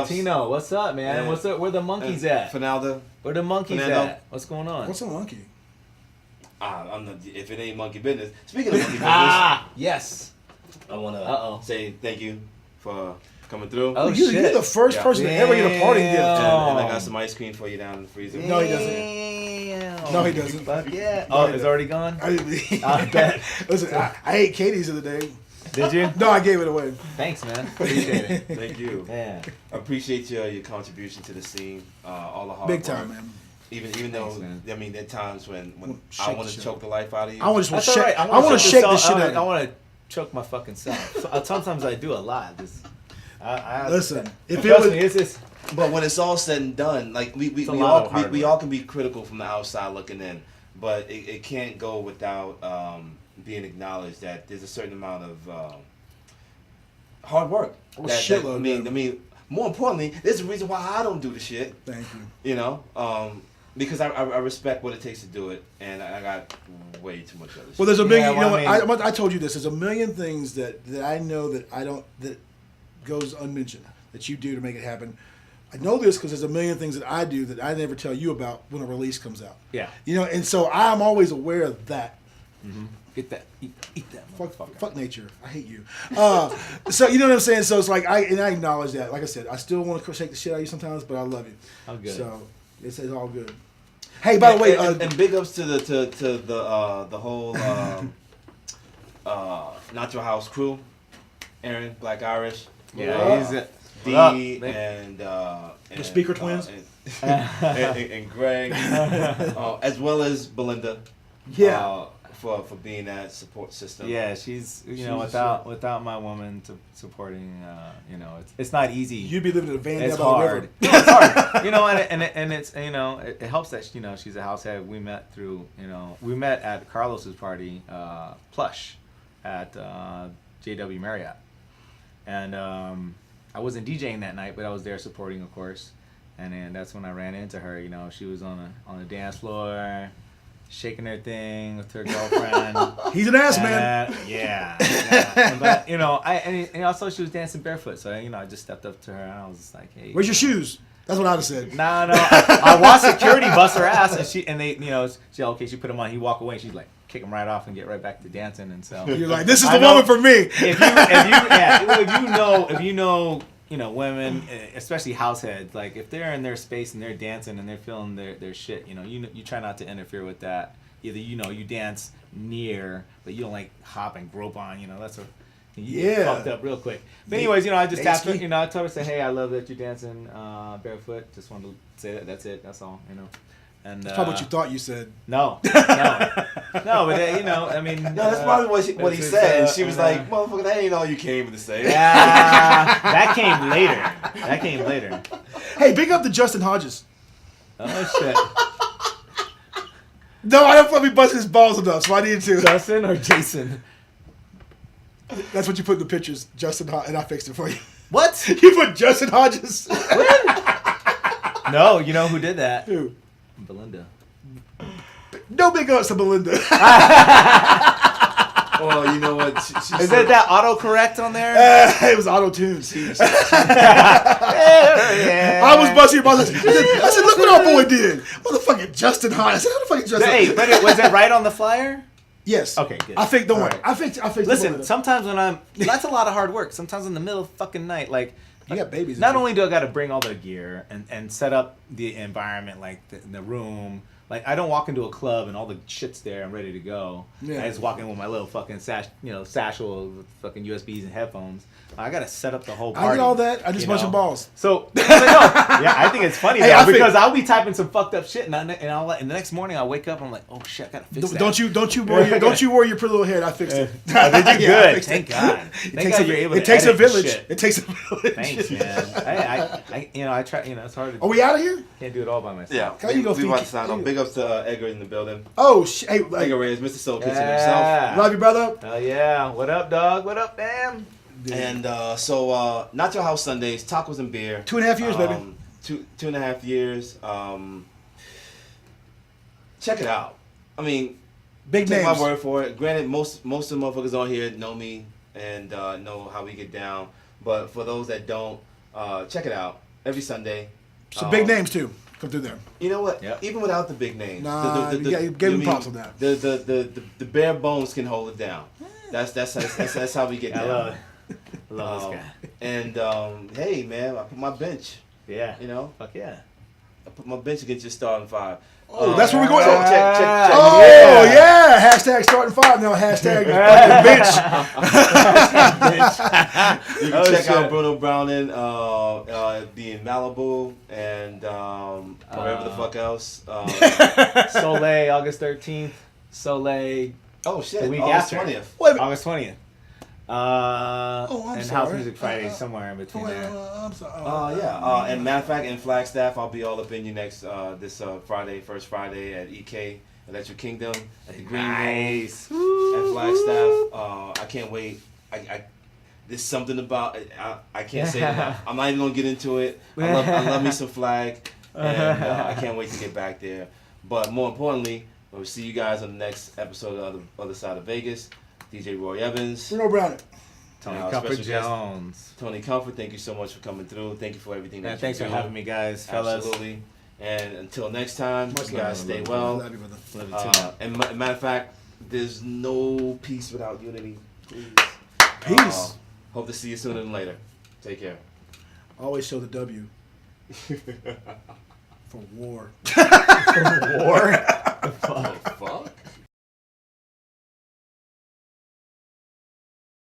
Tino, what's up, man? Yeah. What's up? Where the monkeys at? Finaldo. Where the monkeys at? What's going on? What's a monkey? I'm not, if it ain't monkey business. Speaking of monkey business, yes. I want to say thank you for coming through. Oh, you're the first person to ever get a party gift. And I got some ice cream for you down in the freezer. No, he doesn't. No, he doesn't. Fuck yeah. Oh, it's already gone? I bet. Listen, I ate Katie's the other day. Did you? No, I gave it away. Thanks, man. Appreciate it. Thank you. Yeah. I appreciate your contribution to the scene, all the hard Big work. time, man. Even though, man. I mean, there are times when I want to choke the life out of you. I want to That's shake. all right. I want to shake the shit out of you. I want to choke my fucking self. Sometimes I do a lot. Listen, if it trust was, me, it's just. But when it's all said and done, like we all can be critical from the outside looking in, but it can't go without being acknowledged that there's a certain amount of hard work. I mean, more importantly, there's a reason why I don't do the shit. Thank you. You know, because I respect what it takes to do it, and I got way too much other shit. Well, there's a million. Yeah, well, I told you this. There's a million things that I know that goes unmentioned that you do to make it happen. I know this because there's a million things that I do that I never tell you about when a release comes out. Yeah. You know, and so I'm always aware of that. Mm-hmm. Get that. Eat that. Fuck nature. I hate you. So you know what I'm saying. So it's like I acknowledge that. Like I said, I still want to shake the shit out of you sometimes, but I love you. I'm good. So it's all good. Hey, by the way, and big ups to the whole Nacho House crew, Aaron, Black Irish, Yeah, D and the Speaker Twins, and Greg, as well as Belinda. Yeah. for being that support system. Yeah, she's without my woman supporting, it's not easy. You'd be living in a van It's down by the hard. river. No, it's hard. And it's it helps that she's a househead. We met at Carlos's party, Plush, at JW Marriott, and I wasn't DJing that night, but I was there supporting, of course. And then that's when I ran into her. She was on the dance floor, shaking her thing with her girlfriend. He's an ass man. Yeah. But and also she was dancing barefoot, so I just stepped up to her and I was just like, "Hey, Where's your shoes?" That's what I'd have said. No. I watched security bust her ass, and she put them on. He walk away, and she's like, kick him right off and get right back to dancing. And so you're like, "This is the woman for me." If you know, women, especially househeads, like if they're in their space and they're dancing and they're feeling their shit, you try not to interfere with that. Either you dance near, but you don't like hop and grope on. That's what you get fucked up real quick. But anyways, I just tapped her. I told her, say, hey, I love that you're dancing barefoot. Just wanted to say that. That's it. That's all. And that's probably what you thought you said. No, but I mean. No, that's probably what he said. And she was like, "Motherfucker, that ain't all you came to say." Yeah, that came later. Hey, big up to Justin Hodges. Oh shit. No, I don't want to be busting his balls enough, so I needed to. Justin or Jason? That's what you put in the pictures, Justin Hodges, and I fixed it for you. What? You put Justin Hodges. No, you know who did that? Who? Belinda. No big ups to Belinda. Well, you know what? She Is that autocorrect on there? It was auto-tuned. Yeah. I was busting your balls. I said, look what our boy did. Motherfucking Justin Hodges. I said, how the fuck is Justin? Hey, but was it right on the flyer? Yes. Okay, good. I think, don't worry. Right. I fixed Listen, sometimes when that's a lot of hard work. Sometimes in the middle of fucking night, like, you got babies. Not only do I got to bring all the gear and set up the environment, like the room. Like, I don't walk into a club and all the shit's there. I'm ready to go. Yeah. I just walk in with my little fucking satchel with fucking USBs and headphones. I got to set up the whole party. I get all that. I just bunch of balls. So, I think it's funny though, because I'll be typing some fucked up shit and the next morning I wake up and I'm like, oh shit, I got to fix that. Don't you worry your pretty little head. I fixed it. Did you good? Thank God. Thank God you're able to It takes a village. shit. It takes a village. Thanks, man. I try. It's hard. Are we out of here? Can't do it all by myself. Yeah. How you go? We about to sign off. Big ups to Edgar in the building. Oh shit! Hey, Edgar Reyes, Mr. Soul Kitchen Yeah. himself. love you, brother. Oh yeah. What up, dog? What up, man? And so Nacho House Sundays, tacos and beer. 2.5 years, baby. 2.5 years. Check it out. I mean, Big take names. my word for it. Granted, most of the motherfuckers on here know me and know how we get down. But for those that don't, check it out every Sunday. Some big names too. Come through there. You know what? Yep. Even without the big names, Nah, you gave him props on that. The bare bones can hold it down. That's how we get down. I love it. I love this guy. And hey, man, I put my bench. Yeah. Fuck yeah. I put my bench against your starting five. Oh, that's where we're going. Check. Oh yeah. Hashtag starting five now. Hashtag fucking bitch. You can check out Bruno Browning, be in Malibu and wherever the fuck else. Soleil, August 13th. Soleil. Oh shit! The week August after. 20th. August 20th. I'm and sorry. House Music Friday somewhere in between there. I'm sorry. And matter of fact, in Flagstaff, I'll be all up in you next this Friday, first Friday at EK Electric Kingdom at the Green Room at Flagstaff. I can't wait. There's something about it. I can't say it enough. I'm not even gonna get into it. I love me some Flag, and I can't wait to get back there. But more importantly, we'll see you guys on the next episode of the other side of Vegas. DJ Roy Evans. Bruno Brown. Tony Comfort Jones. Tony Comfort, thank you so much for coming through. Thank you for everything that thanks you for do. having me, guys, fellas. Absolutely. And until next time, Much you guys love, stay love, well. love you, brother. Love you too. And matter of fact, there's no peace without unity. Please. Peace. Hope to see you sooner than later. Take care. Always show the W. For war. War? Fuck.